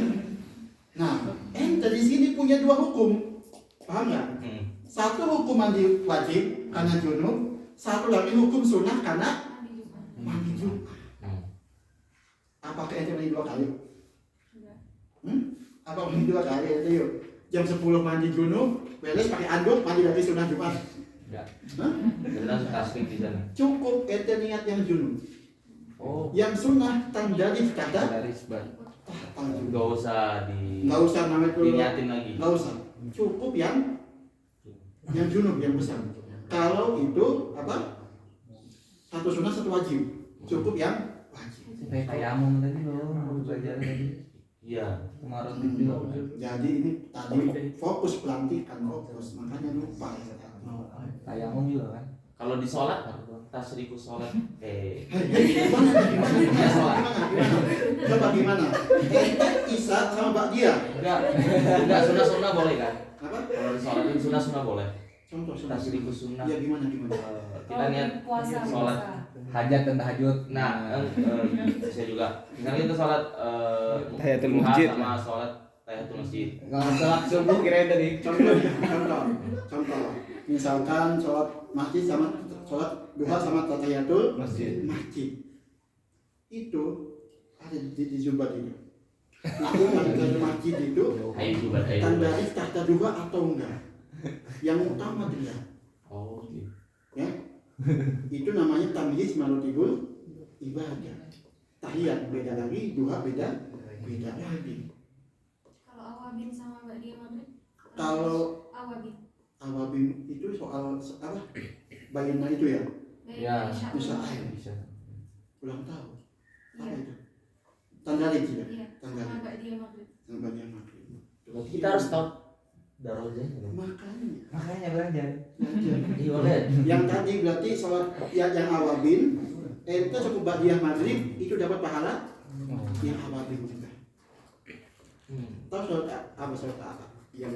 Nah, ente di sini punya dua hukum, paham nggak? Satu hukum mandi wajib karena junub, satu lagi hukum sunnah karena mandi Jumat. Apakah ente mandi dua kali? Apa mandi dua kali ente yuk? Jam 10 mandi junub, beres pakai anduk mandi lagi sunnah Jumat. Enggak. Jadi langsung tasrik di sana. Cukup ente niat yang junub. Oh. Yang sunnah tandari kata Dari sebar. Enggak usah nggak usah namanya itu diniatin lagi. nggak usah, cukup yang junub yang besar. Kalau itu apa, satu sunnah satu wajib, cukup yang wajib. Kayak tayamum tadi loh, belajar tadi. Iya. Kemarin juga. Jadi ini tadi fokus pelantikan, fokus, makanya lupa. Tayamum juga kan. Kalau di sholat tasriku sholat Coba gimana? Ente Isa sama Mbak Dia. enggak sunnah boleh kan? Apa? Kalau di sholat itu sunnah boleh. Contoh Tasriku sunnah. Ya gimana? Kita niat puasa sholat. Hajat dan tahajud. Nah, saya juga. Misalnya kita sholat Tahiyatul duha masjid. sama sholat tahiyatul masjid. Enggak salat subuh kirain tadi. Contoh. Misalkan sholat masjid sama sholat duha sama tahiyatul masjid. Itu ada di Jubat itu. Itu tahiyatul masjid itu Ayo coba tanda tahta duha atau enggak? Yang utama dia. Oh, gitu. Ya. Itu namanya tamyiz maratibul ibadah. Tahiyat beda lagi, duha beda lagi. Kalau awabin sama Mbak Dia maghrib? Kalau Awabin itu soal apa? Bayana itu ya. Ya, Bisa air. Bisa. Ulang tahun. Apa Iya. itu? Tanggal itu ya. Iya. Tanggal. Sama Mbak Dia maghrib. Bagian maghrib. Berarti kita harus tahu darajahnya. Makanya belajar. Iya, boleh. yang tadi berarti sholat yang awabin itu cukup badiah maghrib itu dapat pahala yang awabin juga. Tahu sholat apa yang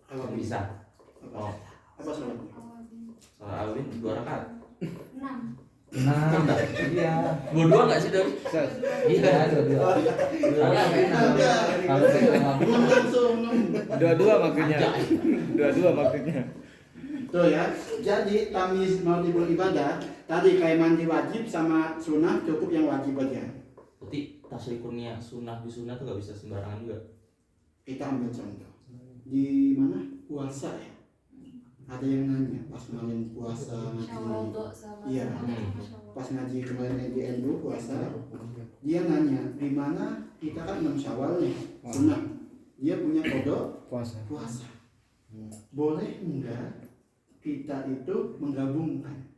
awabin Bisa. apa? Apa sholatnya? Sholat awin 2 rakaat. 6. Nah, iya. Dua enggak sih, Doi? Iya, dua. Kalau saya Belum langsung. Dua-dua maksudnya. Dua-dua maksudnya. Tuh ya. Jadi tamyiz maratibul ibadah tadi kayak mandi wajib sama sunnah cukup yang wajib aja. Berarti tasrikunnya sunnah di sunnah tuh nggak bisa sembarangan juga. Kita ambil contoh di mana puasa ya. Ada yang nanya pas kemarin puasa Syawal ngaji, do sama Iya. Syawal. pas ngaji kemarin di NU puasa Dia nanya, di mana kita kan 6 Syawal nih, sunnah. Dia punya kodok Puasa. puasa. Boleh enggak kita itu menggabungkan?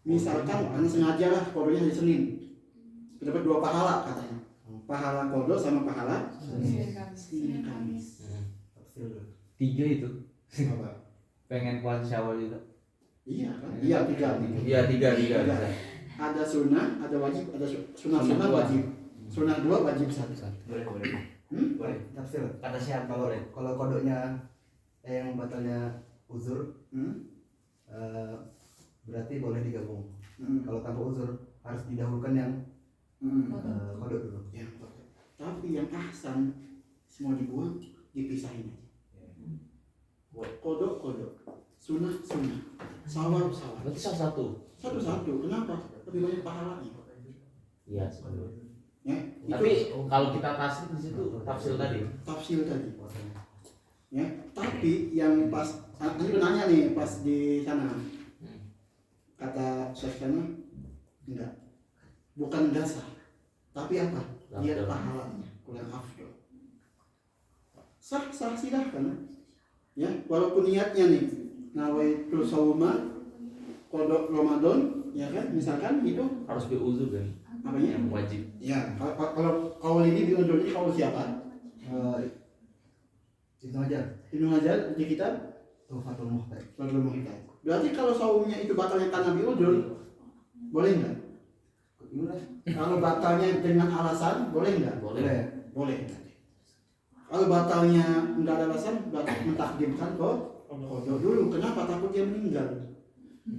Misalkan anak sengaja lah kodoknya hari Senin, dapat 2 pahala katanya. Pahala kodok sama pahala Senin Kamis. 3 itu. Apa? Pengen puasa Syawal juga. Iya kan? Iya, 3. Iya, tiga. Ada sunnah, ada wajib, ada sunnah wajib. Sunnah 2, wajib 1. Boleh. Hmm? Boleh. Tafsir. Kata siapa Kalau boleh? kalau kodoknya yang batalnya uzur Hmm? berarti boleh digabung. Hmm. Kalau tanpa uzur harus didahulukan yang Hmm. kodok dulu. Ya, tapi yang ahsan semua dibuang, dipisahin aja. Kodok, sunnah, sawal. Berarti salah satu. Satu-satu. Kenapa? Lebih banyak pahalanya. Iya, sebenarnya. Ya, Tapi itu kalau kita tafsir di situ tafsir tadi. tafsir tadi. Ya, tapi yang pas nanti nanya nih pas di sana. Kata Syekh sana enggak. Bukan enggak sah. Tapi apa? Lihat pahalanya, kurang afdol. Sah silahkan. Ya, walaupun niatnya nih nawaitu sauma kodok Ramadan, ya kan? Misalkan itu Harus beruzur kan? apanya? Yang wajib. Ya, kalau ini diundur ini kalau siapa? Itu aja. Ibnu Hajar di kitab Tuhfatul Muhtaj. Fadlul Muhtaj. Berarti kalau saumnya itu batalnya karena biudur, boleh nggak? Kalau batalnya dengan alasan, boleh nggak? Boleh. Boleh. Kalau batalnya nggak ada alasan, berarti mentakdimkan kodok dulu. Kenapa? Takut dia meninggal.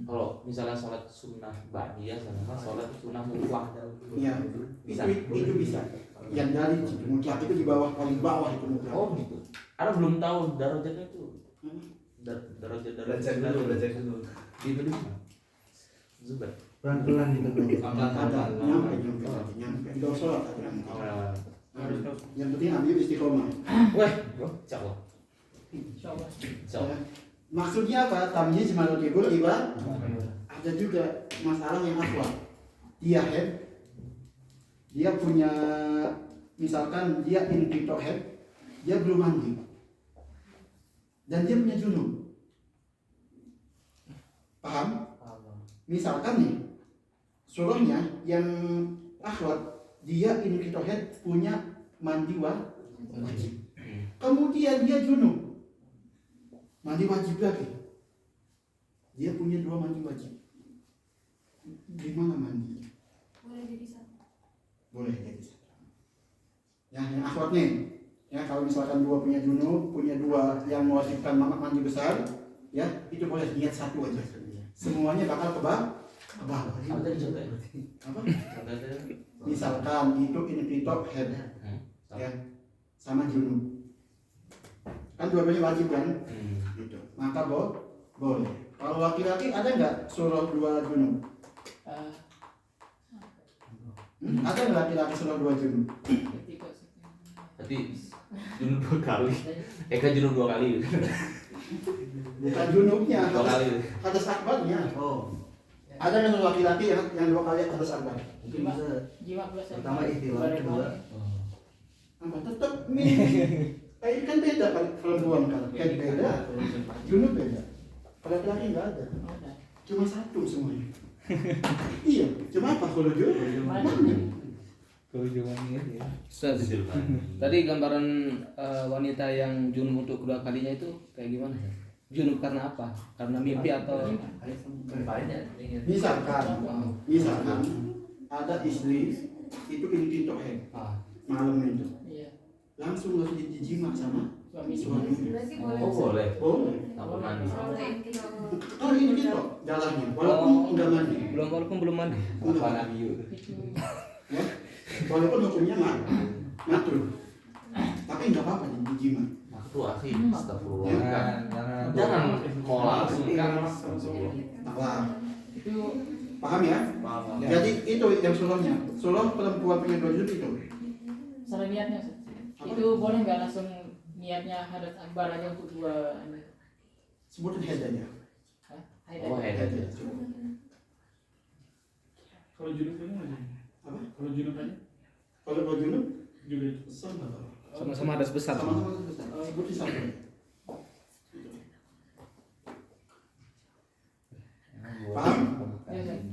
Kalau misalnya sholat sunnah ba'diyah sama sholat sunnah mutlak. Ya, Bisa. itu bisa. Yang dari mutlak itu di bawah, paling bawah itu mutlak. Oh gitu. Ana belum tahu darajatnya itu. Darajat Belajar dulu. Itu di mana? Zubair. Pelan-pelan gitu belajar. Ada nyampe. Di bawah sholat ada nanti. Yang penting ambil istiqomah. Wah, insyaallah. Insyaallah. Insyaallah. Maksudnya apa? Tamyiz malul ibul iba. Ada juga masalah yang akhwat. Dia head, dia punya, misalkan dia inqito head, dia belum mandi, dan dia punya junub. Paham? Misalkan nih, surahnya yang akhwat, dia inqito head punya mandi wajib. Kemudian dia junub. Mandi wajib lagi. Dia punya 2 mandi wajib. Gimana mandi? Boleh jadi satu. Boleh jadi satu. Ya, yang akhwat nih. Ya, kalau misalkan 2 punya junub, punya 2 yang mewajibkan mandi besar, ya itu boleh niat 1 aja. Semuanya bakal ke bawah. Apa tadi contohnya? Apa? Contohnya. Misalkan itu inqito head, ya, sama junub. Kan dua-duanya wajib kan? Gitu. Maka boleh. Kalau laki-laki ada nggak surah 2 junub? Ada nggak laki-laki surah 2 junub? Berarti junub 2 kali. Kan junub 2 kali. Bukan junubnya, 2 kali. hadas akbarnya. Oh, Ada nggak surah laki-laki yang 2 kali hadas akbar? mungkin bisa. Jiwa plus Pertama ikhtilat, kedua. Apa? Tetap ini kan beda kan perempuan kan? Kan beda, junub beda. Kalau laki-laki nggak ada, cuma 1 semuanya. Iya, cuma apa kalau junub? Ya. Ustaz, tadi gambaran wanita yang junub untuk kedua kalinya itu kayak gimana? Junub karena apa? Karena mimpi atau Misalkan ada istri itu inqito head malam itu, langsung dijima sama suami. Berarti boleh. Oh, boleh. Boleh. Tanpa mandi. Kalau gitu. Oh ini gitu jalannya, walaupun udah mandi. walaupun belum mandi? Ya, walaupun hukumnya ngatur, tapi nggak apa-apa dijima. Itu akhi, astagfirullah. Ya. Jangan mau langsung kan. Nah, Itu paham ya? Jadi itu yang surahnya, surah perempuan punya 2 junub itu. salah niatnya. Itu boleh nggak langsung niatnya hadas akbar aja untuk 2 Sebutin head aja. Oh, head aja. Kalau junub itu nggak jadi. Apa? Kalau junub aja Kalau junub juga itu. Sama-sama hadas besar. Sama-sama besar. Bukti satu. Paham?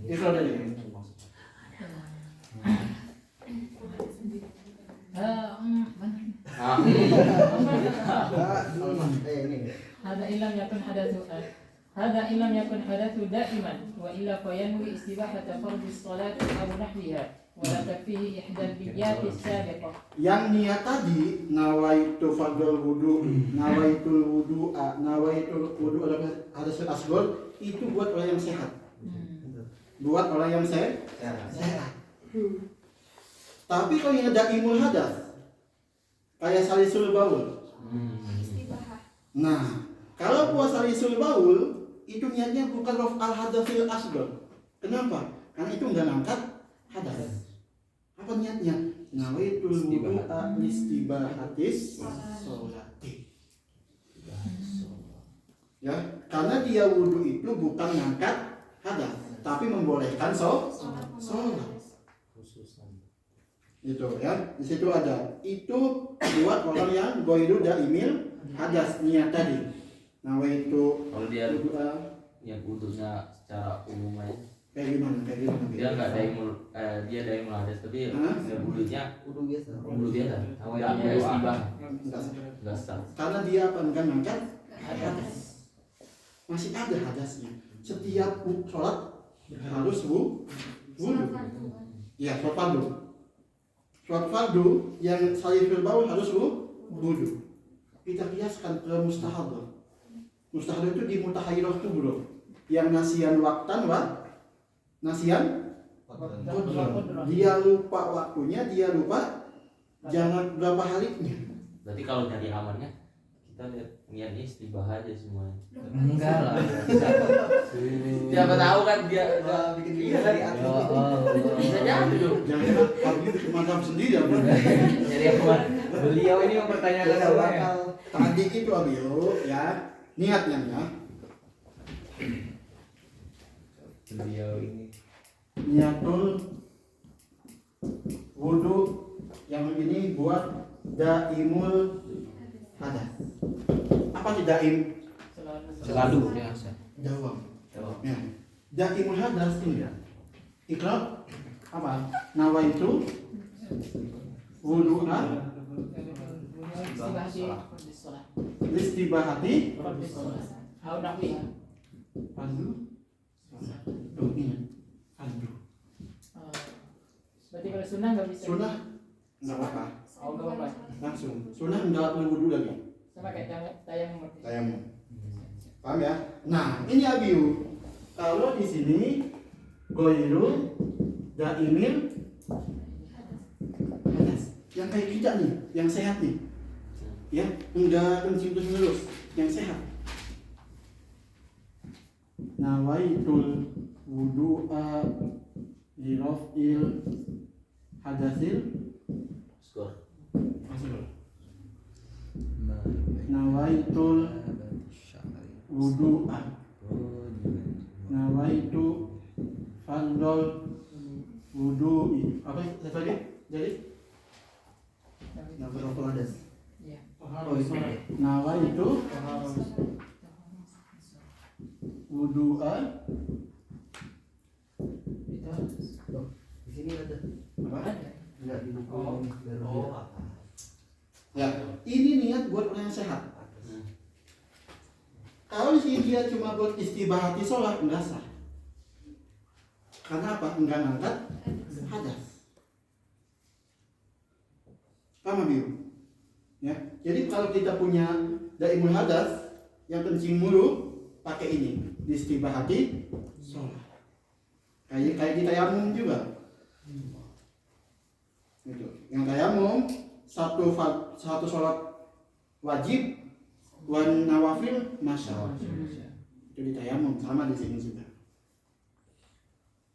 Itu ada ya. هذا إن لم يكن حدث هذا إن لم يكن حدث دائما وإلا فينوي استباحة فرض الصلاة أو نحوها ولا تكفيه إحدى النيات السابقة. Yang niat tadi nawaitu fardul wudu, nawaitul wudu adalah hadas asghar, itu buat orang yang sehat. Buat orang yang sehat. Tapi kalau yang ada imul hadas kayak salisul baul. Nah, kalau puasa salisul baul itu niatnya bukan raf'al hadasil asghar. Kenapa? Karena itu enggak ngangkat hadas. Apa niatnya? Nawaitul wudu'a listibahatis sholati. Ya, karena dia wudu itu bukan ngangkat hadas, tapi membolehkan sholat. Itu ya, di situ ada. Itu buat orang yang ghairu daimil hadas niat tadi. Nawaitu Kalau dia wudu'a yang wudunya secara umum aja, kayak gimana? dia nggak daimul, dia daimul hadas, tapi wudunya wudu biasa. Nggak istibah, nggak sah. Karena dia apa? Enggak ngangkat hadas. Masih ada hadasnya. Setiap sholat harus wudu. Ya, sholat fardu. Sholat fardu yang salisul baul harus wudu. Kita kiaskan ke mustahadah. Mustahadah itu di mutahayyirah kubro. Yang nasian waktan nasian qadran. Dia lupa waktunya, dia lupa jangan berapa harinya. Berarti kalau nyari amannya kita lihat niatnya istibah aja semuanya. Enggak lah. Siapa tahu kan dia bikin video dari bisa jadi dong. Jangan habis itu mantap sendiri ya. Nyari aman. Beliau ini mempertanyakan awalnya. Tadi itu Abio ya, niatnya ya. Beliau ini Niatul wudu yang ini buat daimul hadas. Apa sih daim? Selalu biasa. Dawam. Ya. Daimul hadas ini ya. Iqra apa? Nawaitu wudu'a listibahati أو نحوها. fardu. Tuh ini fardu. Berarti kalau sunnah nggak bisa. Sunnah enggak apa-apa. Oh, nggak apa-apa. Langsung. Sunnah enggak perlu wudu lagi. Sama kayak tayamum. Tayamum. Paham ya? Nah, ini Abiu. Kalau di sini ghairu daimil hadas. Yang kayak kita nih, yang sehat nih. Ya, enggak kencing terus-menerus, yang sehat. Nawaitul wudu'a li raf'il hadasil Skor. nawaitul wudu'a nawaitu fardol wudu'i. Apa tadi? Jadi nawaitul hadas. Iya. Oh, itu. Nawaitu wudu'a Di sini ada. apa? Enggak di buku ini. Ya, ini niat buat orang yang sehat. Kalau di sini dia cuma buat istibahati sholat, enggak sah. Karena apa? Enggak ngangkat hadas. Paham Biu? Ya, jadi kalau kita punya daimul hadas yang kencing mulu, pakai ini, istibahati sholat. Kayak di tayamum juga. Gitu. Yang tayamum satu sholat wajib, wan nawafil masya. Itu di tayamum, sama di sini juga.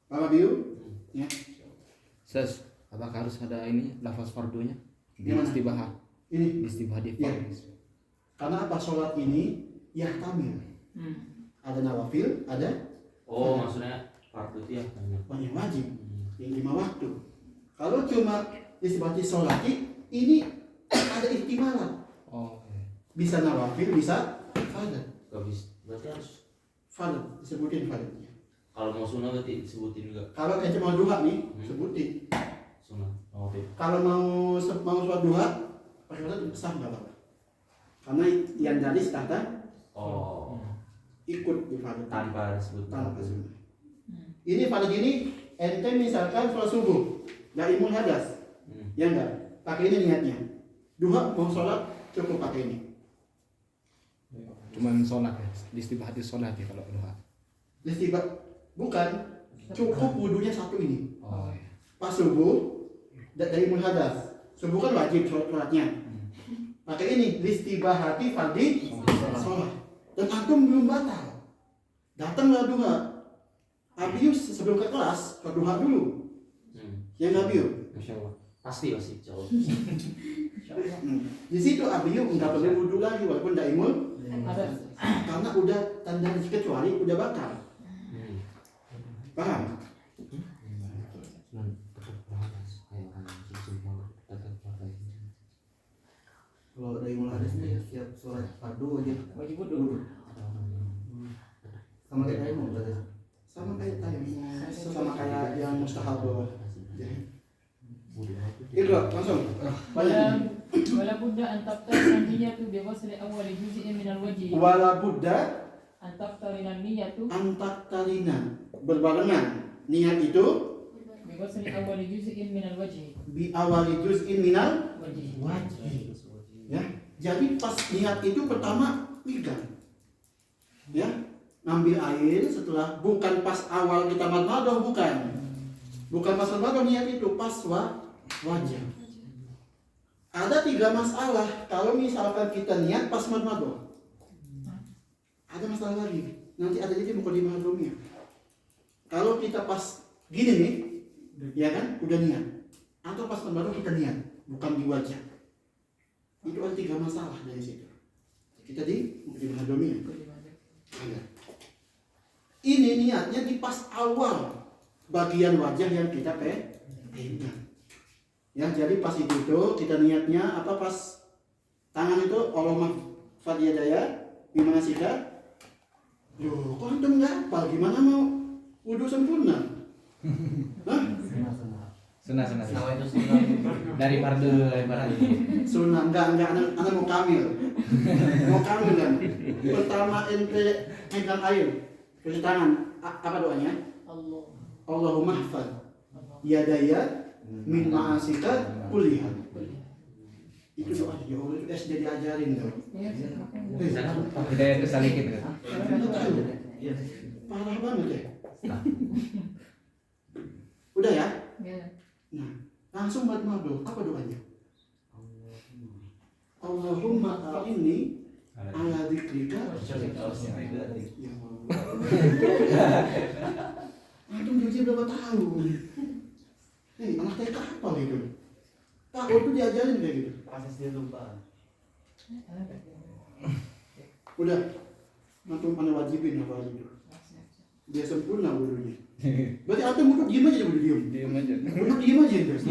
Paham Biu? Ya. Ses, apakah harus ada ini lafaz fardunya? Di Gimana? istibahah. Ini Istibahah di ya. fardhu. Karena apa? Sholat ini yahtamil. Ada nawafil, ada Oh, maksudnya fardu itu ya banyak. yang wajib, yang 5 waktu. Kalau cuma disebut sholati, ini ada ihtimalan. Oh. Bisa nawafil, bisa fardhu. Gak bisa. Berarti harus Fardhu, disebutin fardhunya. kalau mau sunnah berarti disebutin juga Kalau ente mau duha nih, sebutin. sunnah. Oh, oke. Kalau mau sholat duha, pakai fardhu sah nggak apa-apa. Karena yang tadi kata Oh, ikut di fardhu tanpa disebut tanpa sunnah. Ini pada gini, ente misalkan sholat subuh, daimul hadas, ya enggak? Pakai ini niatnya. Duha mau sholat cukup pakai ini. Cuman sholat ya, istibahati sholat ya kalau doa. Istiba bukan cukup wudunya satu ini. Oh iya. Pas subuh daimul hadas. Subuh kan wajib sholatnya. Pakai ini listibahati fardhi sholat. Dan antum belum batal. Datanglah duha. Abius sebelum ke kelas, sholat duha dulu. Ya nggak Abius? Masya Allah. Pasti jauh. Di situ Abius nggak perlu wudhu lagi walaupun daimul Hadas. karena udah tanda kecuali udah batal. Paham? Kalau daimul hadas nih setiap sholat fardu aja Wajib wudhu. sama kayak daimul berarti. Sama kayak daimul, sama kayak yang mustahab. Ikra langsung. Banyak. ولا بد أن تقترن النية بغسل أول جزء من الوجه Wala buddha أن تقترن النية antaktarina berbarengan niat itu بغسل أول جزء من الوجه bi awali juz'in minal وجه wajib. Ya, jadi pas niat itu pertama pegang. Ya, ngambil air setelah bukan pas awal kita madmadah bukan. Bukan pas madmadah niat itu pas wajah. Ada 3 masalah kalau misalkan kita niat pas madmadah. Ada masalah lagi. Nanti ada jadi mukadimah dulunya. Kalau kita pas gini nih, ya kan, udah niat. Atau pas madmadah kita niat, bukan di wajah. Itu ada 3 masalah dari situ. Kita di mukadimah dulunya. Ada. Ini niatnya di pas awal bagian wajah yang kita pegang. Ya, jadi pas itu kita niatnya apa pas tangan itu Allahumma fadiyadaya gimana sih kak? Loh, kok antum nggak hafal? Gimana mau wudhu sempurna? Hah? Sunnah. Nama itu sunnah. Dari fardu dari fardu. Sunnah enggak anak mau kamil. Mau kamil kan? Pertama ente megang air cuci tangan. Apa doanya? Allah Allahumma hafal yadaya min ma'asika kuliah. Itu doa ya Allah, itu SD diajarin tuh. Kita itu salikin kan. Parah banget ya. Udah ya? Nah, langsung madmadah. Apa doanya? Allahumma a'inni ala dzikrika. Ya Allah. Antum usia berapa tahun? Hei, anak TK apa gitu? Pak, waktu diajarin kayak gitu. Proses dia lupa. Udah, antum mana wajibin apa itu? Dia sempurna wudhunya. Berarti antum wudhu diem aja wudhu diem. Diem aja. Wudhu diem aja terus.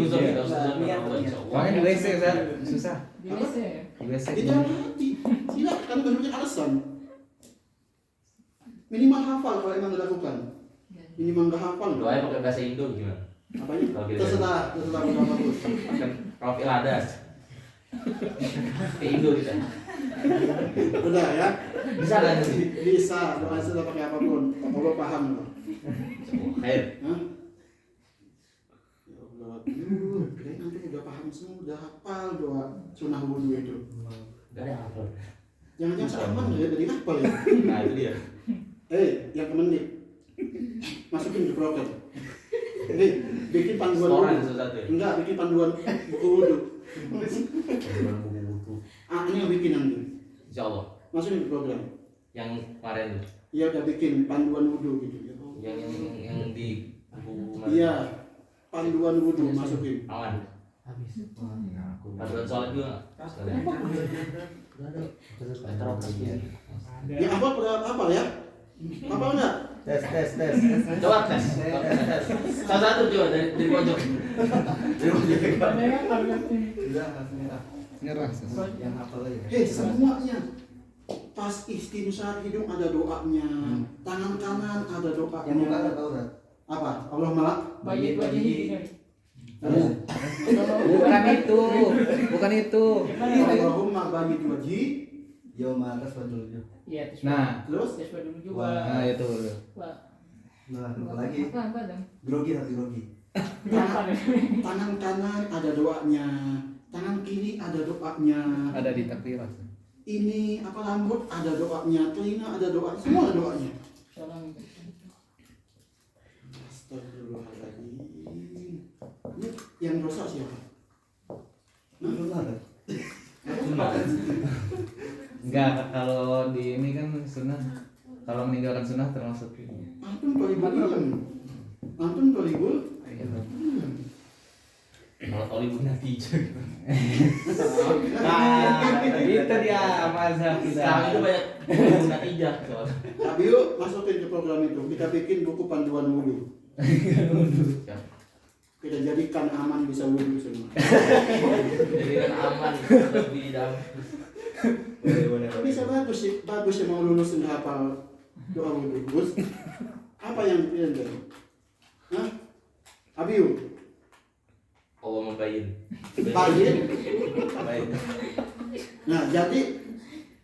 Makanya di WC kan susah. di WC Di WC. Itu hati. Tidak, kan banyak alasan. Minimal hafal kalau emang dilakukan. Minimal nggak hafal. Doanya pakai bahasa Indo gimana? Apanya? Kalau gitu. Terserah berapa bagus. Kan profil hadas. Ke Indo kita. Udah ya. Bisa kan sih? Bisa, doa sudah pakai apapun. Allah paham kok. Khair. Hah? Ya Allah, kirain nanti udah paham semua, udah hafal doa sunnah wudhu itu. Gak ada apa. Jangan-jangan sama nggak ya dari hafal ya? Nah itu dia. Yang kemendik, masukin ke broker. Ini bikin panduan Setoran wudhu. satu-satu ya. Enggak, bikin panduan buku wudhu. Ini yang bikin nanti. Insya Allah. Masukin ke program. Yang kemarin tuh. Iya udah bikin panduan wudhu gitu. Yang di buku kemarin. Iya, panduan wudhu masukin. Aman. Panduan sholat juga nggak? Sekalian. Ya apa ya? Apa enggak? Tes. Coba tes. Salah satu coba dari pojok. Dari pojok. Ada yang harga sini. Udah langsung Nyerah. yang apa lagi? Hei, semuanya. Pas istinsar hidung ada doanya, tangan kanan ada Yang muka doanya. enggak tahu kan? Apa? Allah malah. Bagi wajihi. Bukan itu. Allahumma bagi wajhi. Yauma atas wajul wujuh. Iya, terus. Nah, Terus Terus dulu juga. nah itu. Nah, apa lagi? Apa dong? Grogi satu grogi. tangan kanan ada doanya, tangan kiri ada doanya. Ada di takbirat. Ini apa rambut ada doanya, telinga ada doanya, semua ada doanya. Tolong. Astagfirullahaladzim. Ini yang dosa siapa? Enggak, kalau di ini kan sunnah. Kalau meninggalkan sunnah termasuk ini. Antum tolibul ilm. Antum tolibul. Kalau Tolibun natijah. Nah, itu dia mazhab Sekarang itu kita. banyak Tolibun natijah soalnya. Tapi yuk masukin ke program itu. Kita bikin buku panduan wudhu. Kita jadikan aman bisa wudhu semua. Jadi kan aman lebih dalam. Boleh. Bisa bagus sih, bagus yang mau lulus dan hafal doa wudhu. Gus, apa yang dipilih tadi? Hah? Abiu, Allah membayin. bayin. Bayin. Nah, jadi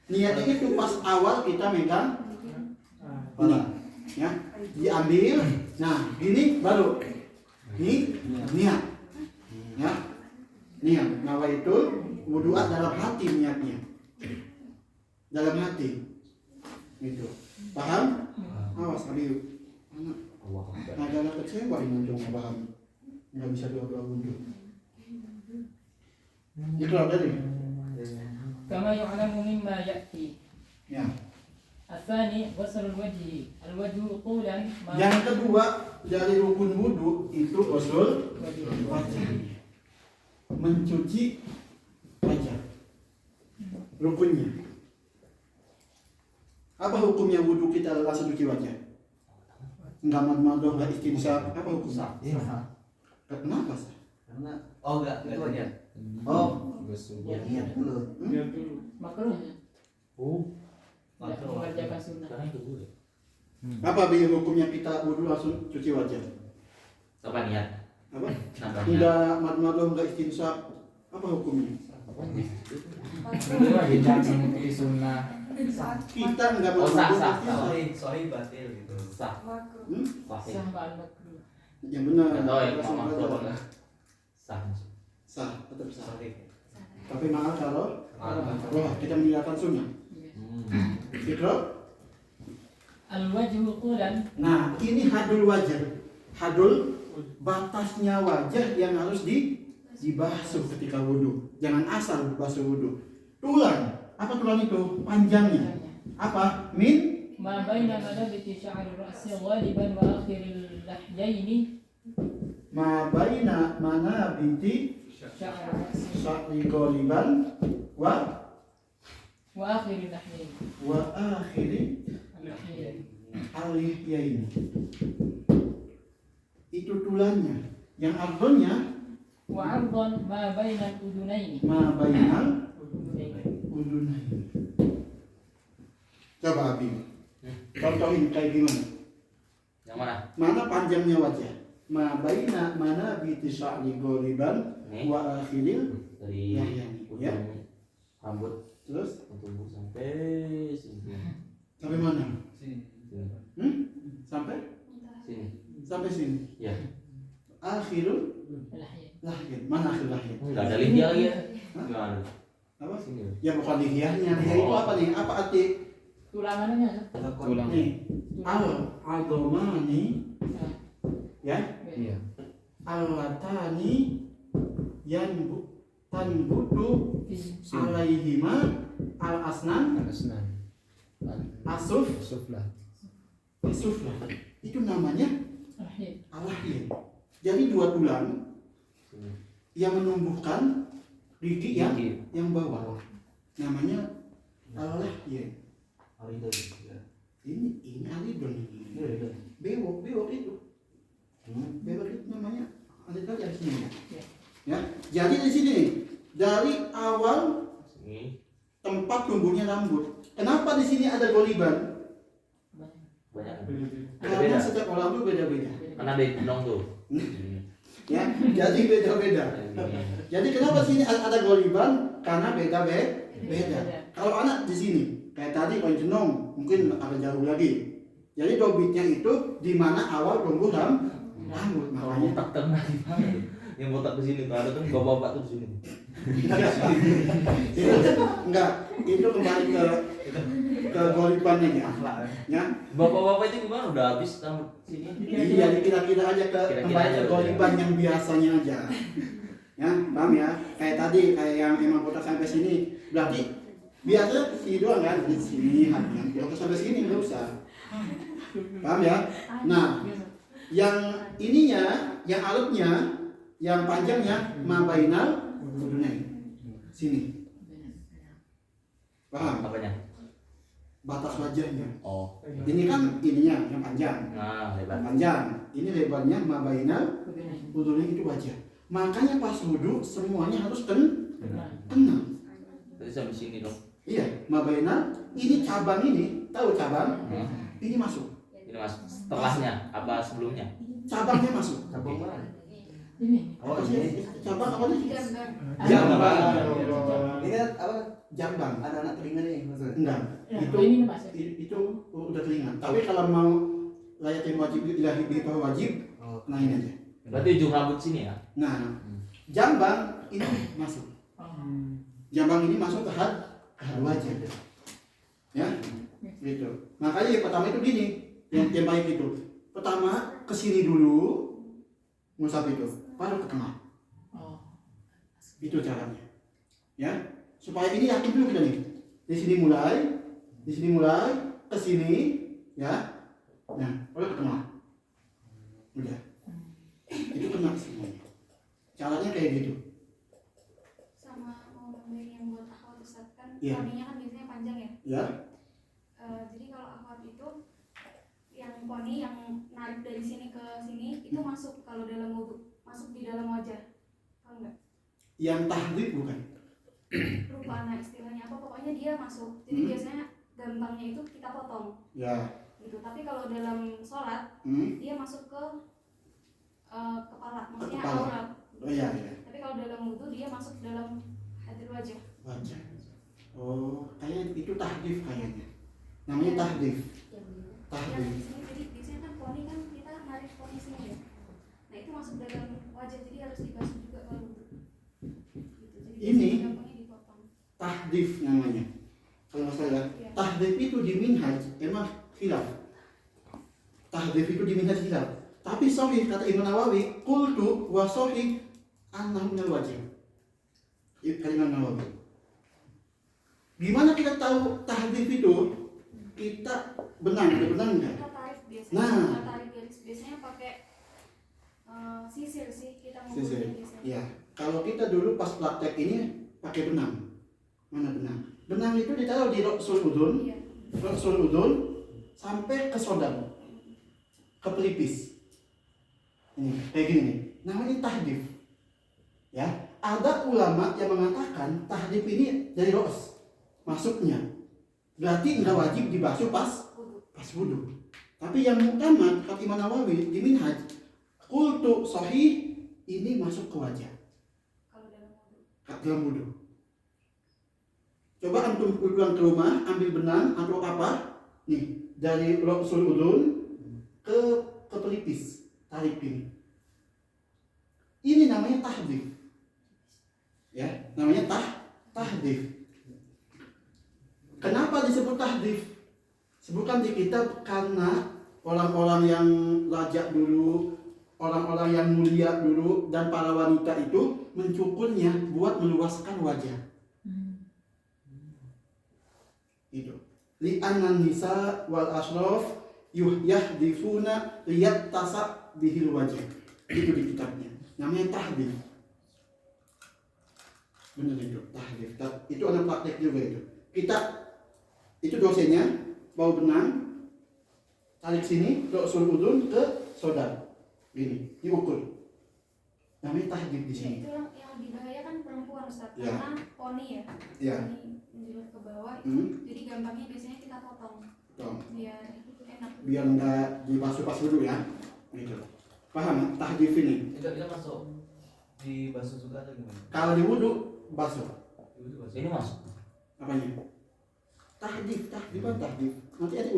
niatnya itu pas awal kita megang ini, ya, diambil. Nah, gini baru ini niat, ya, niat. Nawa itu wudu'a dalam hati niatnya, dalam hati, itu. Paham? Awas Abiu. Agak kecewa ini untuk nggak paham, nggak bisa doa wudhu. Ikrar tadi. Kama yu'lamu mimma ya'ti. Ya. Atsani ghusl al-wajhi. Al-wajhu qulan ma Yang kedua dari rukun wudhu itu ghusl wajah, mencuci wajah. Rukunnya. Apa hukumnya wudhu kita langsung cuci wajah? Enggak madmadah, enggak istinsaq. Apa hukumnya? Kenapa sih? Karena enggak itu aja. niat. Oh, Ya, niat dulu. Lihat dulu. makruh. Oh. Tidak mengerjakan sunnah. Karena itu boleh. Apa biar hukumnya kita wudhu langsung cuci wajah? Apa niat? Apa? Nambah niat. Enggak madmadah, enggak istinsaq. Apa hukumnya? Tidak mengikuti sunnah. Kita enggak Oh, sah, madmadah, sah, istinsaq. Sorry batil gitu. Sah. Hmm? Sah. Sah ba'al makruh. Yang benar. Nggak tahu ya Langsung kalau makruh apa wajah. enggak. Sah. Sah, tetap sah. Sorry. Tapi maaf kalau Maaf. wah kita meninggalkan sunnah. Ikrar. Al-wajhu qulan Nah, ini hadul wajah. Hadul batasnya wajah yang harus dibasuh ketika wudhu. Jangan asal basuh wudhu. Tulang. Apa tulang itu? Panjangnya. Apa? Min ma baina madabiti sya'ri ra'si ghaliban wa akhiril lahyaini ma baina manabiti sya'ri ra'si sya'ri qaliban wa akhiril lahyaini. akhiri alihyaini. Itu tulangnya. Yang ardonya Wa 'ardan ma baina al-udunaini. ma bainal Udunaini. udunaini. Coba Abi, contohin kayak gimana? Yang mana? Mana panjangnya wajah? Ma baina mana biti sya'ri ghaliban Nih. wa akhiril Dari lahyaini. Ya. ujung rambut Terus tubuh sampai sini. sampai mana? Sini. Sampai Sini. sampai sini. Ya. Akhirul Lahyaini. lahyan. Mana akhir lahyan? Enggak ada lihia lagi ya. Hah? Gimana? Apa? Sini. Ya bukan lihyahnya. Lihya itu apa nih? Apa arti? Tulangannya Tulang. Nih. Al-adhamani ya. Iya. Al-latani tanbutu alaihima al-asnan Asnan. asuf Suflah. asuflah. Itu namanya lahyaini. al-lahyan. Jadi dua tulang yang menumbuhkan gigi yang bawah. Namanya al-lahyan. Oh itu. ini alidon ini. Bewok itu. Bewok itu namanya alidon di sini ya. Ya. Jadi di sini dari awal tempat tumbuhnya rambut. Kenapa di sini ada goliban? Banyak. Karena Beda-beda. setiap orang tuh beda-beda. Karena ada benong tuh. Ya, jadi beda-beda. Jadi kenapa sini ada goliban? Karena beda. Kalau anak di sini, kayak tadi kalau jenong, mungkin agak jauh lagi. Jadi dobitnya itu di mana awal tumbuh rambut. Kalau Makanya botak tengah gimana tuh? Yang botak di sini tuh ada kan bapak-bapak tuh di sini. enggak, itu kembali ke golibannya ya. Ya. Bapak-bapak itu gimana? Udah habis rambut sini. Iya, kira-kira aja Kira-kira kembali aja ke udah. goliban yang biasanya aja. Ya, paham ya? Kayak tadi, kayak yang emang botak sampai sini, berarti biasanya ke sini doang kan? Di sini hanya. Kalau sampai sini nggak usah. Paham ya? Nah, yang ininya, yang alutnya, yang panjangnya mabainal udunain. Sini. Paham? Apanya? Batas wajahnya. Oh. Ini kan ininya yang panjang. Nah, lebar. Panjang. Ini lebarnya mabainal udunain itu wajah. Makanya pas wudhu semuanya harus kena. Jadi sampai sini dong. Iya, mabainal ini cabang ini, tahu cabang? Ini masuk. Ini mas. Setelahnya apa sebelumnya? Cabangnya masuk. Cabang mana? Ini. Oh ini. Cabang apa nih? Jamban. Ini kan apa? Jambang. Ada anak telinga nih maksudnya. Enggak. Ya, Itu ini masuk. itu udah telinga. Tapi kalau mau layatin wajib ilahi bipa wajib, Oh. nah ini aja. Berarti ujung rambut sini ya? Nah, jambang ini masuk. Jambang ini masuk ke had wajah. Ya, gitu. Makanya yang pertama itu gini, yang baik itu. Pertama ke sini dulu, ngusap itu, baru ke tengah. Oh. Itu caranya. Ya, supaya ini yakin dulu kita nih. Di sini mulai, ke sini, ya. Nah, baru ke tengah. Udah. Itu kena semuanya. Caranya kayak gitu. Sama mau nambahin yang buat akhwat Ustadz kan Iya. poninya kan biasanya panjang ya. Ya. Jadi kalau akhwat itu yang poni yang narik dari sini ke sini itu masuk kalau dalam wudhu, masuk di dalam wajah. Tahu nggak? Yang tahdid bukan. Lupa anak istilahnya apa, pokoknya dia masuk. Jadi biasanya gantangnya itu kita potong Ya. gitu. Tapi kalau dalam sholat dia masuk ke kepala, maksudnya Kepala. aurat. Oh iya, iya. Tapi kalau dalam wudhu dia masuk dalam hadir wajah. Wajah. Oh, kayaknya itu tahdif kayaknya. Namanya tahdif. Yang Tahdif. di sini jadi biasanya kan poni kan kita narik poni sini ya. Nah itu masuk dalam wajah, jadi harus dibasuh juga kalau wudhu. Gitu. Jadi Ini biasanya poni dipotong. tahdif namanya. Kalau nggak salah, Iya. tahdif itu di minhaj emang khilaf. Tahdif itu di minhaj khilaf. Tapi sahih kata Imam Nawawi, qultu wa sahih annahu minal wajib. Itu kalimat Nawawi. Gimana kita tahu tahdif itu? Kita benang enggak? Kita tarik biasanya, Nah. kita tarik garis biasanya pakai sisir sih kita Sisir. ngumpulin biasanya. Ya, kalau kita dulu pas praktek ini pakai benang. Mana benang? Benang itu ditaruh di roksul udun, Iya. roksul udun sampai ke sodam, ke pelipis. Ini kayak gini nih. Namanya tahdif. Ya, ada ulama yang mengatakan tahdif ini dari ros masuknya. Berarti nggak wajib dibasuh pas wudu. Tapi yang muktamad kata Imam Nawawi di Minhaj, qultu sahih ini masuk ke wajah. Kalau dalam wudhu. Dalam wudhu. Coba antum pulang ke rumah, ambil benang atau apa, nih dari roksul udun ke pelipis, tarik ini. Ini namanya tahdif. Ya, namanya tahdif. Kenapa disebut tahdif? Sebutkan di kitab karena orang-orang yang lajak dulu, orang-orang yang mulia dulu dan para wanita itu mencukurnya buat meluaskan wajah. Itu. Li'annan nisa wal asraf yahdifuna liyattasa bihil wajah. Itu di kitabnya. Namanya tahdif. Benar itu, tahdif. Itu ada praktek juga itu. Kita itu dosennya bawa benang, alif sini ke usul udun ke sodar. Gini, diukur. Namanya tahdid di sini. Itu yang lebih bahaya kan perempuan Ustaz, Ya. karena poni ya. Ya. Poni menjulur ke bawah itu. Hmm. Jadi gampangnya biasanya kita potong. Tuh. Biar enak. Biar nggak dibasuh pas dulu ya. Gitu. Paham? Tahdid ini. Tidak masuk di basuh juga atau gimana? Kalau di wudhu basuh. Ini masuk. Apanya? Tahdid kan tahdid. Nanti ada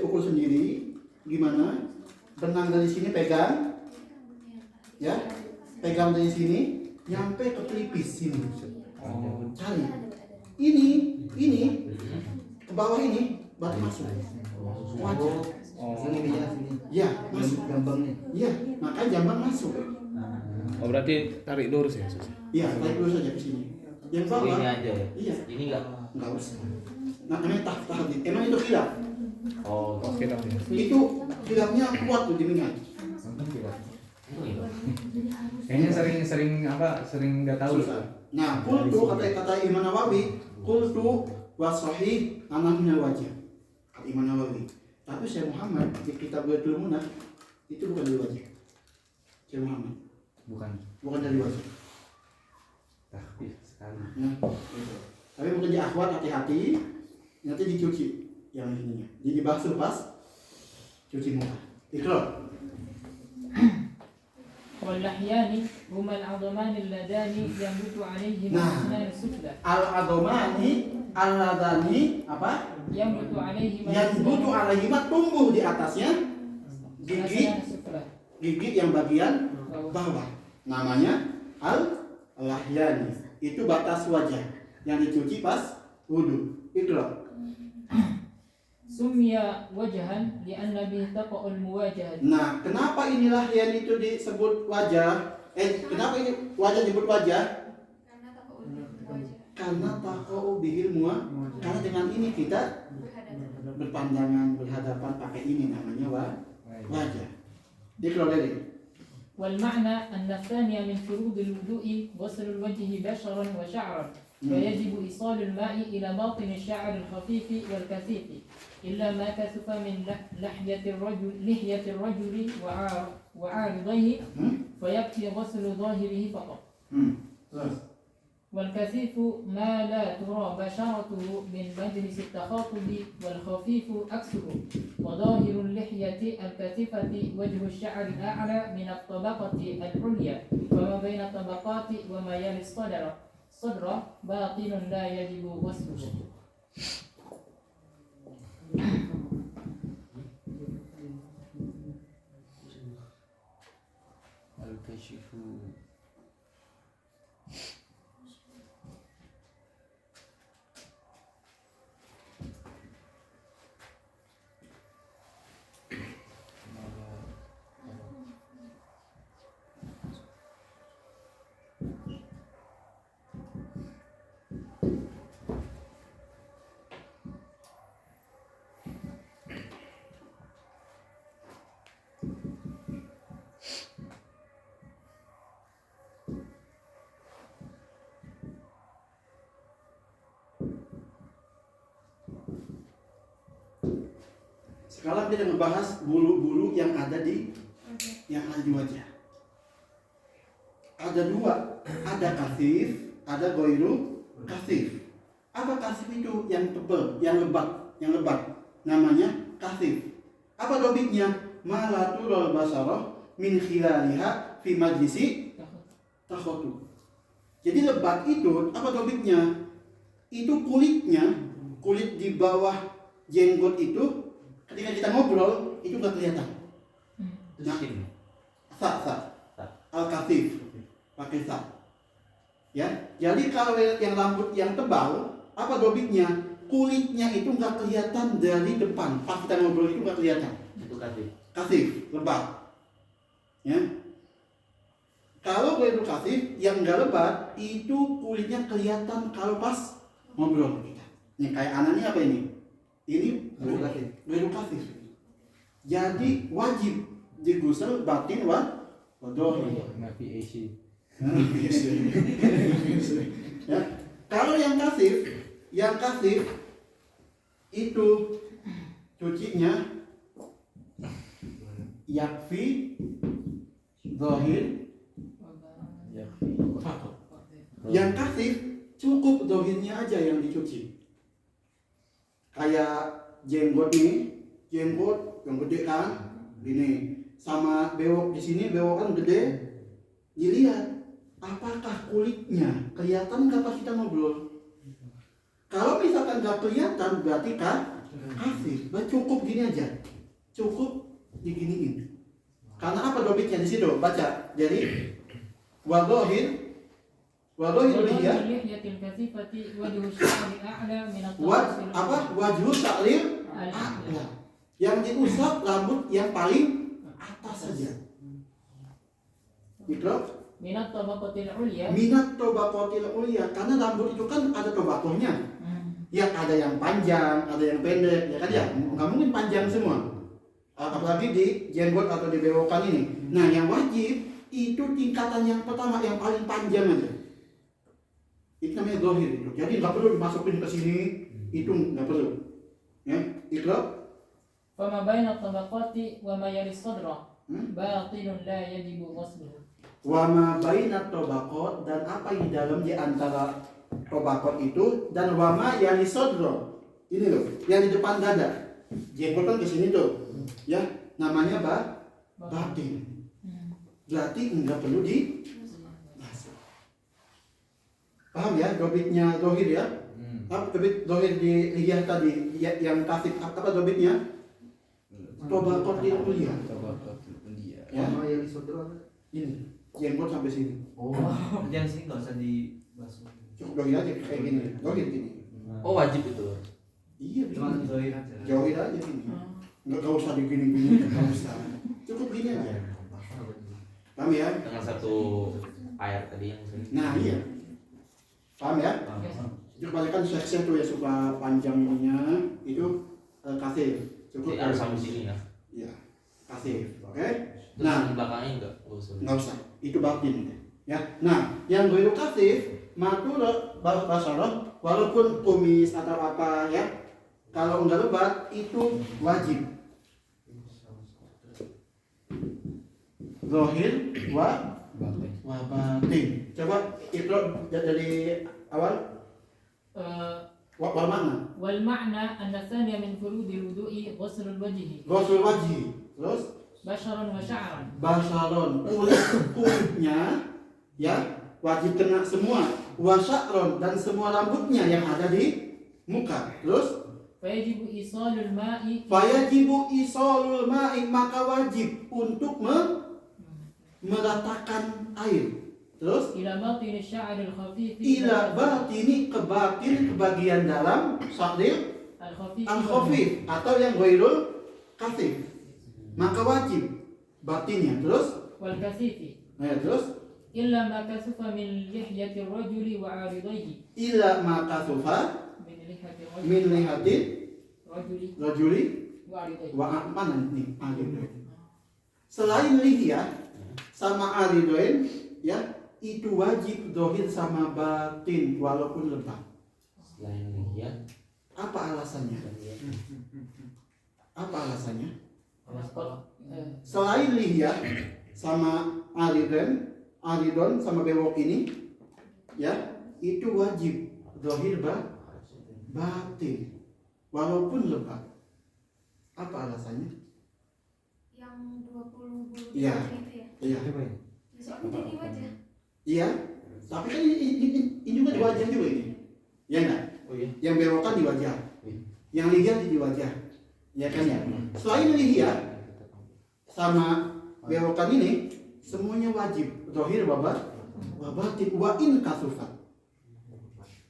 ukur sendiri gimana benang dari sini pegang, ya, pegang dari sini nyampe ke pelipis sini. Cari. Ini ke bawah ini baru masuk. Wajah. Sini dia sini. Ya, masuk. Gampangnya. Iya, makanya jambang masuk. Oh berarti tarik lurus ya Sus? Iya, tarik dulu saja ke sini. Yang bawah. Ini aja ya. Iya, Ini enggak. enggak usah. Nah, namanya tahdid. Emang itu khilaf. Oh, Oke dah ya. Itu khilafnya kuat tuh di minyak. itu ini. Kayaknya sering nggak tahu. Nah, kultu kata Imam Nawawi, kultu wasahih anamnya wajah. Kata Imam Nawawi. Tapi Syekh Muhammad di kitab Baitul Munah itu bukan dari wajah. Syekh Muhammad bukan dari wajah. Takbir sekali. Nah, gitu. Tapi mungkin di akhwat hati-hati, nanti dicuci yang ininya. Jadi dibasuh pas cuci muka. Ikrar. واللحيان هما العظمان اللذان ينبت عليهما Nah. الأسنان السفلى Al-adomani, al-ladani, apa? ينبت عليهما Yang butuh alaihima tumbuh di atasnya gigi الأسنان السفلى yang bagian bawah. Namanya al-lahyani. Itu batas wajah yang dicuci pas wudu. Ikrar. سمي وجها لأن به تقع المواجهة Nah, kenapa ini lahyan itu disebut wajah? Kenapa ini wajah disebut wajah? Karena takut wajah. Karena taqa'u bihil muwa. Karena dengan ini kita Berhadapan. berpandangan, berhadapan pakai ini namanya wajah. Ikrar dari. والمعنى أن الثانية من فروض الوضوء غسل الوجه بشرا وشعرا فيجب إيصال الماء إلى باطن الشعر الخفيف والكثيف إلا ما كثف من لحية الرجل وعارضيه فيكفي غسل ظاهره فقط والكثيف ما لا ترى بشرته من مجلس التخاطب والخفيف عكسه وظاهر اللحية الكثيفة وجه الشعر الأعلى من الطبقة العليا وما بين الطبقات وما يلي الصدر باطل لا يجب غسله Al-kashifu. Sekarang kita membahas bulu-bulu yang ada di wajah. Ada dua, ada kasif, ada goiru kasif. Apa kasif itu? Yang tebal, yang lebat, namanya kasif. Apa dobitnya? Malatul basarah min khilaliha fi majlisi takhotu. Jadi lebat itu apa dobitnya? Itu kulit di bawah jenggot itu ketika kita ngobrol itu nggak kelihatan. Itu skin. Sa. Al-kasif pakai sa. Ya, jadi kalau yang rambut yang tebal, apa dobitnya? Kulitnya itu nggak kelihatan dari depan. Pas kita ngobrol itu nggak kelihatan. Itu kasih. Kasif, lebat. Ya. Kalau kulit kasif yang nggak lebat itu kulitnya kelihatan kalau pas ngobrol kita. Nih kayak anak ini apa ini? Ini kulit kasif. Jadi wajib digusel batin wadohi. Nabi Asia. Ya. Kalau yang kasif itu cucinya yakfi zahir. Yang kasif cukup zahirnya aja yang dicuci. Kayak jenggot nih, jenggot yang gede kan, ini sama bewok di sini, bewok kan gede. Dilihat apakah kulitnya kelihatan nggak pas kita ngobrol. Kalau misalkan nggak kelihatan berarti kasif. Cukup gini aja, cukup diginiin. Karena apa dobitnya di situ? Baca. Jadi wadohir dia wajhu sya'ril a'la. Yang diusap rambut yang paling atas saja. Mikro minat tabaqatil ulya, karena rambut itu kan ada tabakohnya. Ya ada yang panjang, ada yang pendek, ya kan ya. Nggak mungkin panjang semua. Apalagi di jenggot atau di bewokan ini. Nah, yang wajib itu tingkatan yang pertama yang paling panjang aja. Itu namanya zahir itu. Jadi nggak perlu dimasukin ke sini, itu nggak perlu. Ya, Iqra. Fama baina tabaqati wa ma yali sadra batinun la yajibu ghusluhu. Wa ma baina tabaqat, dan apa yang di dalam di antara tabaqat itu, dan wa ma yali sadra. Ini loh, yang di depan dada. Jenggot kan ke sini tuh. Ya, namanya batin. Berarti enggak perlu di paham ya, dobitnya dohir ya. Apa dobit dohir di liyah tadi yang kasih apa dobitnya? Tabaqatil ulya. Ya, yang ini jenggot sampai sini. Oh, yang sini nggak usah dibasuh. Cukup dohir aja kayak gini, dohir gini. Oh wajib itu. Iya, Cuma dohir aja. dohir aja gini. Nggak usah digini-gini, nggak usah. Cukup gini aja. Paham ya? Dengan satu air tadi yang sini. Nah iya. Paham ya? Itu kebanyakan section tuh ya suka panjang ininya itu kasih. Cukup Jadi harus sampai sini ya. Iya. Kasih. Oke? Terus Nah, yang belakangnya enggak? nggak usah. Itu batin ya. Nah, yang gue kasih matu basarah walaupun kumis atau apa ya. Kalau enggak lebat itu wajib. Zahir wa batin. Coba Iqra dari awal. Wal makna. Wal ma'na anna thaniya min furudil wudu'i ghuslul wajhi. Ghuslul wajhi. Terus Basharan wa sya'ran. basaron, kulitnya ya wajib kena semua. Wasya'ron, dan semua rambutnya yang ada di muka. Terus Fayajibu isalul ma'i. fayajibu isalul ma'i, maka wajib untuk meratakan air. Terus Ila batini sya'ril khafifi. ila batini, ke batin, ke bagian dalam sya'ril Al-khafifi. al-khafif atau yang ghairul kasif. Maka wajib batinnya. Terus Wal kasifi. terus Illa ma kasufa min lihyati rajuli wa aridaihi. ila maka sufa Min lihyati min lihatin rajuli rajuli wa aridaihi. wa mana nih aridoin. Selain lihya sama aridoin ya, itu wajib dohir sama batin walaupun lebat. Selain lihat. Apa alasannya? Apa alasannya? Selain lihya sama aridon sama bewok ini ya, itu wajib dohir batin walaupun lebat. Apa alasannya? Yang 20 bulu Iya. itu ya. Iya. Soalnya jadi wajah. Iya. Tapi kan ini juga di wajah juga ini. Ya enggak? Oh iya. Yang bewokan di wajah. Yang lihya di wajah. Ya kan ya? Selain lihya sama bewokan ini semuanya wajib dohir wabatin wa in kasufat.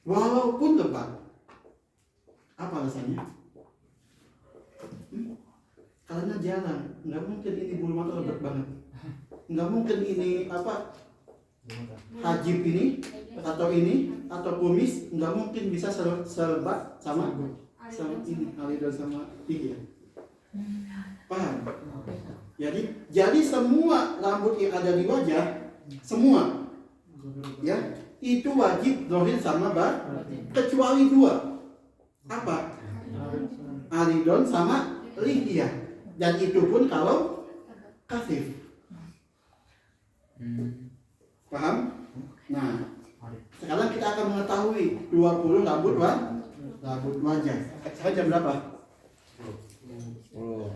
Walaupun lebat. Apa alasannya? Karena jarang, nggak mungkin ini bulu mata lebat banget. Nggak mungkin ini apa hajib ini atau kumis, nggak mungkin bisa selebat sama ini alidon sama lihya. Paham? Jadi semua rambut yang ada di wajah, semua ya itu wajib dohir sama kecuali dua. Apa? Aridon sama lihya. Dan itu pun kalau kasif. Paham? Nah, sekarang kita akan mengetahui 20 rambut wajah. Sekarang jam berapa?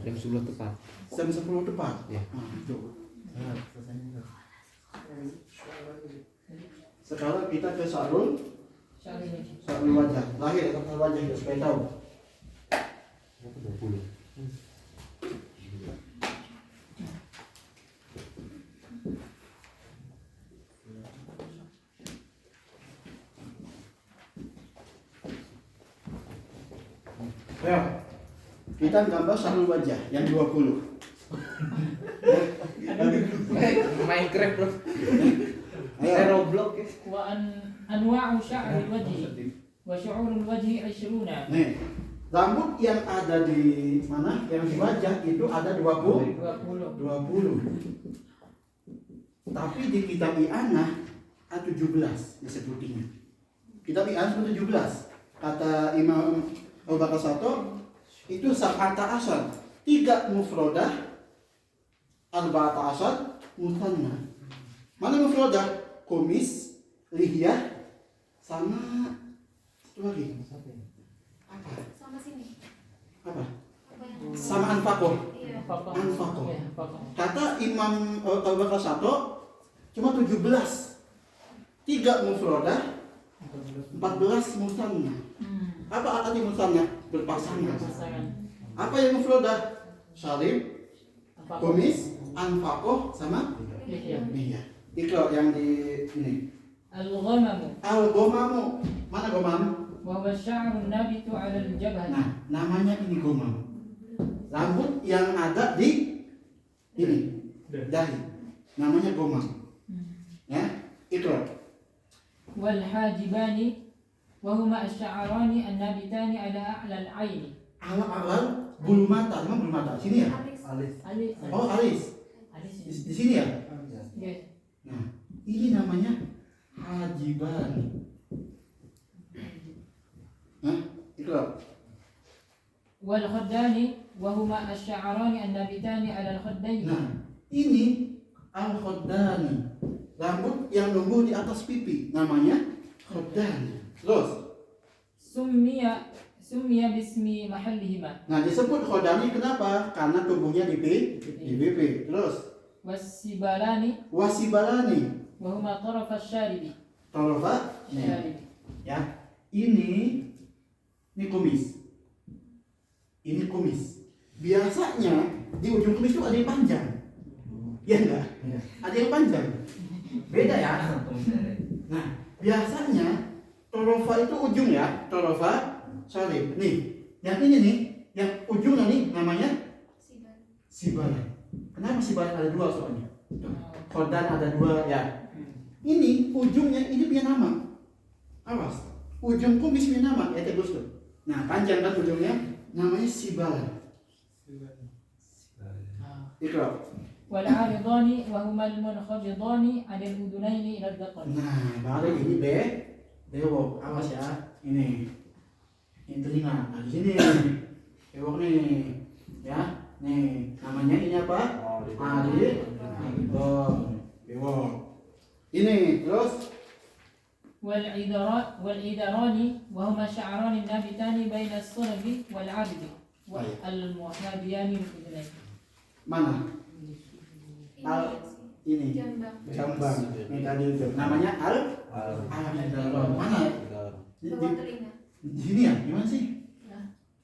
Jam 10 tepat. Jam 10 tepat. Ya. Nah, itu. Sekarang kita ke Syarul wajah. Lahir atau wajah kita supaya tahu. Ayo, kita gambar Syarul wajah yang 20. Minecraft bro. Ayo. Roblox ya. وأنواع شعر الوجه وشعور الوجه 20. Nih, rambut yang ada di mana? Yang di wajah itu ada 20. Tapi di kitab I'anah ada 17 disebutinya. Kitab I'anah 17. Kata Imam Abu Bakar Sato itu sab'ata asar, 3 mufrodah, arba'ata asar mutanna. Mana mufrodah? Kumis, lihiyah, sama satu lagi. Apa? Sama sini. Apa? Apa yang Sama anfakoh. Iya. Anfakoh. Kata Imam Abu Bakar Sato cuma 17. 3 mufrodah, 14 musanna. Apa arti musanna? Berpasangan. Apa yang mufrodah? Syarib, kumis, anfakoh, sama lihiyah. Ikro yang di ini. الغمم Al-gomamu. Mana gomam? وهو الشعر النابت على الجبهة. Nah, namanya ini gomam. Rambut yang ada di ini, dahi. Namanya gomam. Ya, ikro. والحاجبان وهما الشعران النابتان على أعلى العين. Alat-alat bulu mata, memang bulu mata. Sini ya? أليس. Oh, alis. Di sini ya? Yes. Nah, ini namanya hajiban. Nah, ikro. والخدان وهما الشعران النابتان على الخدين. Nah, ini al-khoddani. Rambut yang numbuh di atas pipi. Namanya khoddani. Terus. سمي باسم محلهما. Nah, disebut khodani kenapa? Karena tumbuhnya di pipi. Terus. والسبالان Wasibalani. وهما طرف الشارب. Torofa. الشارب. Ya. Ini kumis. Ini kumis. Biasanya di ujung kumis itu ada yang panjang. Ya enggak? Ada yang panjang. Beda ya. Nah, biasanya torofa itu ujung ya. Torofa syarib. Nih, yang ini nih, yang ujungnya nih namanya sibalan. Kenapa sibalan ada 2 soalnya? Khodan ada 2 ya. Ini ujungnya ini punya nama. Awas. Ujung kumis punya nama, ya terus tuh. Nah, panjang kan ujungnya, namanya sibalan. Ikra. والعارضان وهما المنخفضان عن الأذنين إلى الذقن. Nah, baru ini bewok. Awas ya. Ini telinga. Nah, di sini bewok nih. Ya. Nih, namanya ini apa? Bewok. Ini terus والعذران وهما الشعران النابتان بين الصلب والعبد والمحاذيان للأذنين. mana? Ini jambang. Ini tadi itu. Namanya al-idharon. Mana? Bawah telinga. Di sini ya? Gimana sih?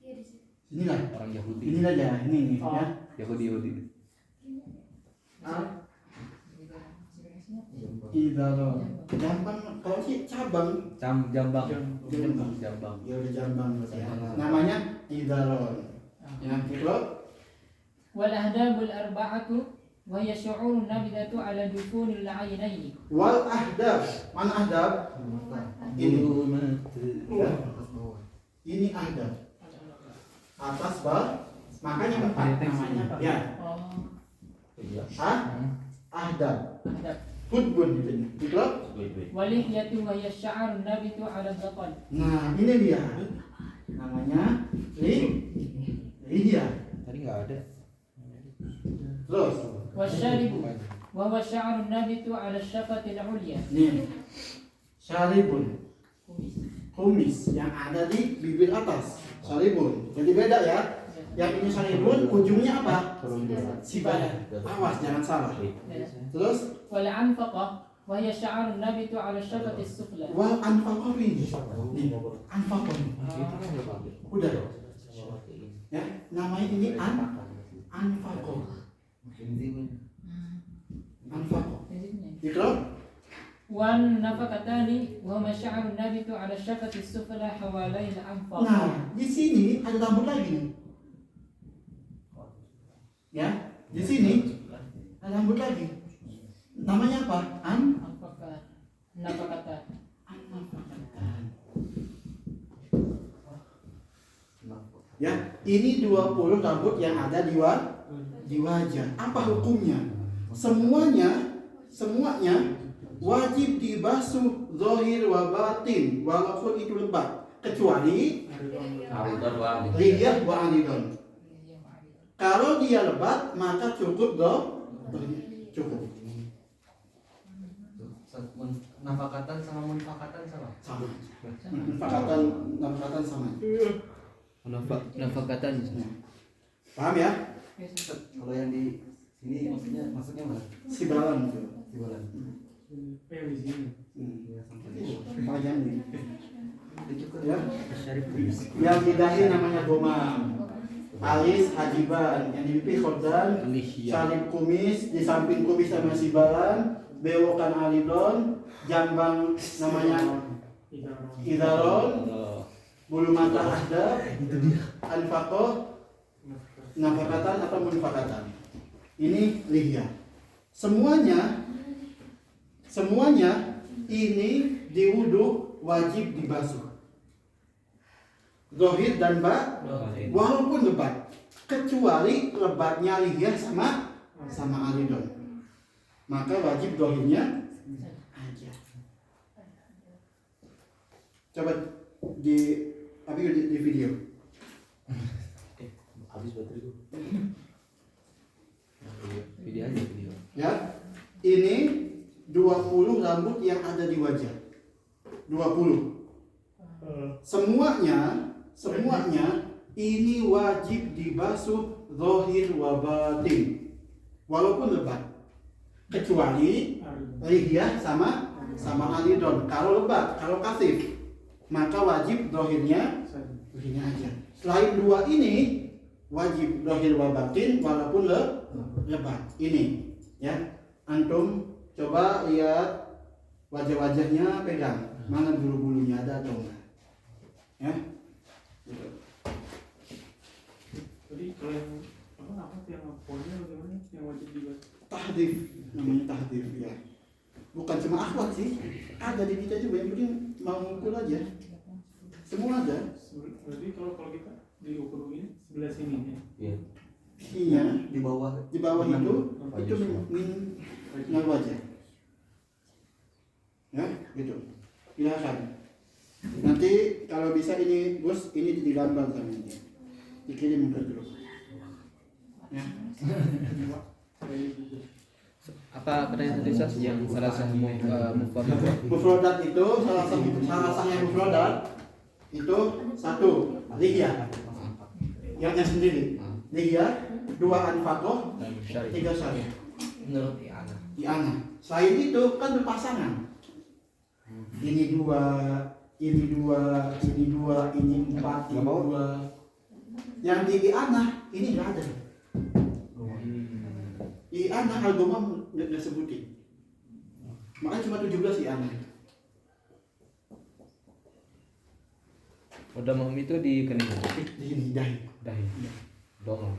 Iya di sini. Sini lah. Orang Yahudi. Ini aja. Ini nih ya. Yahudi. Idharon. Jambang. Kalau sih cabang. Jambang. Jambang. Ya udah jambang. Namanya idharon. Ya, ikut. والأهداب الأربعة وهي شعور نابتة على جفون العينين. Wal ahdab. Mana ahdab? Ini. Ini ahdab. Atas bawah. Makanya 4 namanya. Ya. Ahdab. Hudbun gitu. Ikut. ولحية وهي الشعر النابت على الذقن. Nah, ini dia. Namanya lihiyah. Tadi nggak ada. Terus. والشارب وهو الشعر النابت على الشفة العليا. Nih. Syaribun. Kumis yang ada di bibir atas. Syaribun. Jadi beda ya. Yang ini syaribun ujungnya apa? Sibalan. Awas jangan salah. Terus والعنفقة وهي الشعر النابت على الشفة السفلى. wal anfaqah ini. Nih, anfaqah. Udah. Ya, namanya ini anfaqah. Anfaqah. Ikra. والنفقتان وهما الشعر النابت على الشفة السفلى حوالي الأنفاق. Nah, di sini ada rambut lagi nih. Ya, di sini ada rambut lagi. Namanya apa? Nafaqat. Nafaqatan. Ya, ini 20 rambut yang ada di wajah. Apa hukumnya? Semuanya wajib dibasuh zahir wa batin walaupun itu lebat, kecuali liyah wa alidon. Kalau dia lebat maka cukup cukup. Nafakatan sama munfakatan sama. Sama. Nafakatan sama. Nafakatan. Paham ya? Kalau yang di sini maksudnya mana? Sibalan itu. Sibalan. Yang di sini. Panjang nih. Ya. Yang di dahi namanya gomam. Alis hajiban, yang di pipi khodan, salib kumis, di samping kumis sama sibalan, bewokan alidon, jambang namanya idaron, bulu mata ahdab, anfaqoh, nafakatan atau munfakatan. Ini lihya. Semuanya ini di wudu wajib dibasuh. Zohir dan walaupun lebat, kecuali lebatnya lihya sama alidon, maka wajib zohirnya aja. Coba di video. Habis baterai. Video aja video. Ya, ini 20 rambut yang ada di wajah. 20. Semuanya ini wajib dibasuh zahir wa batin walaupun lebat, kecuali lihya sama alidon. Kalau lebat, kalau kasif, maka wajib zahirnya aja. Selain dua ini wajib zahir wa batin walaupun lebat. Ini ya, antum coba lihat wajah-wajahnya, pegang mana bulu-bulunya ada atau enggak ya. Jadi kalau yang apa tuh yang poinnya bagaimana yang wajib dibahas? Tahdif, namanya tahdif ya. Bukan cuma akhwat sih, ada di kita juga, yang penting mau ngumpul aja. Semua ada. Berarti kalau kita diukur ini sebelah sini ya. Iya. Iya, Di bawah itu min wajah. Ya, gitu. Silakan. Nanti kalau bisa ini Gus, ini digambar sama dia, dikirim ke grup. Ya. Apa katanya tadi Sas yang salah satu mufradat? Mufradat itu salah satunya mufradat itu satu lihya, yang sendiri lihya, dua anfaqoh, tiga syariah. Menurut Iana. Selain itu kan berpasangan. Ini dua, ini empat, ini dua. Yang di Iana ini nggak ada. Iana Al-Gomam nggak sebutin. Makanya cuma 17 Iana. Udah mau itu di kening. Di sini dahi. Dongol.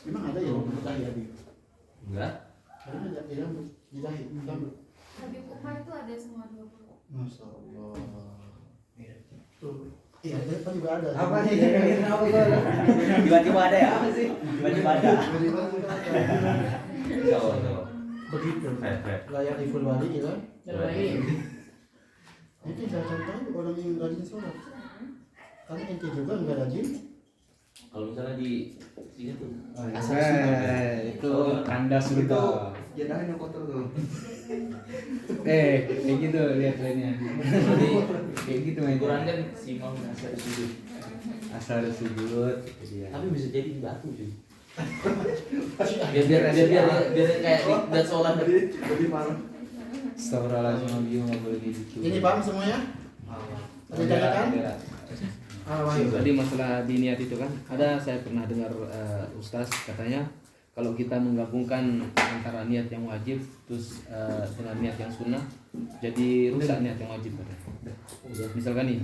Memang ada ya dahi ada. enggak? Ada di rambut, di dahi, rambut. Habib Umar itu ada semua 20. Masya Allah. Tuh. Iya, depan juga ada. Apa sih? Tiba-tiba ada ya? Apa sih? Tiba-tiba ada. Jauh. Begitu. Layak iful wali ya. Itu jangan tahu orang yang rajin sholat. Karena ente juga nggak rajin Kalau misalnya di sini tuh Itu tanda surga. Jadahin yang kotor tuh. Kayak gitu lihat lainnya. Jadi kayak gitu main. Quran kan simam asar sujud. Asal sujud gitu dia. Tapi bisa jadi di batu cuy. Biar kayak dan sholat Lebih parah. Astagfirullahaladzim, Nabi nggak boleh gitu. Ini paham semuanya? Ada catatan? Tadi masalah di niat itu kan, ada saya pernah dengar Ustaz katanya kalau kita menggabungkan antara niat yang wajib terus dengan niat yang sunnah, jadi rusak niat yang wajib katanya. Misalkan nih,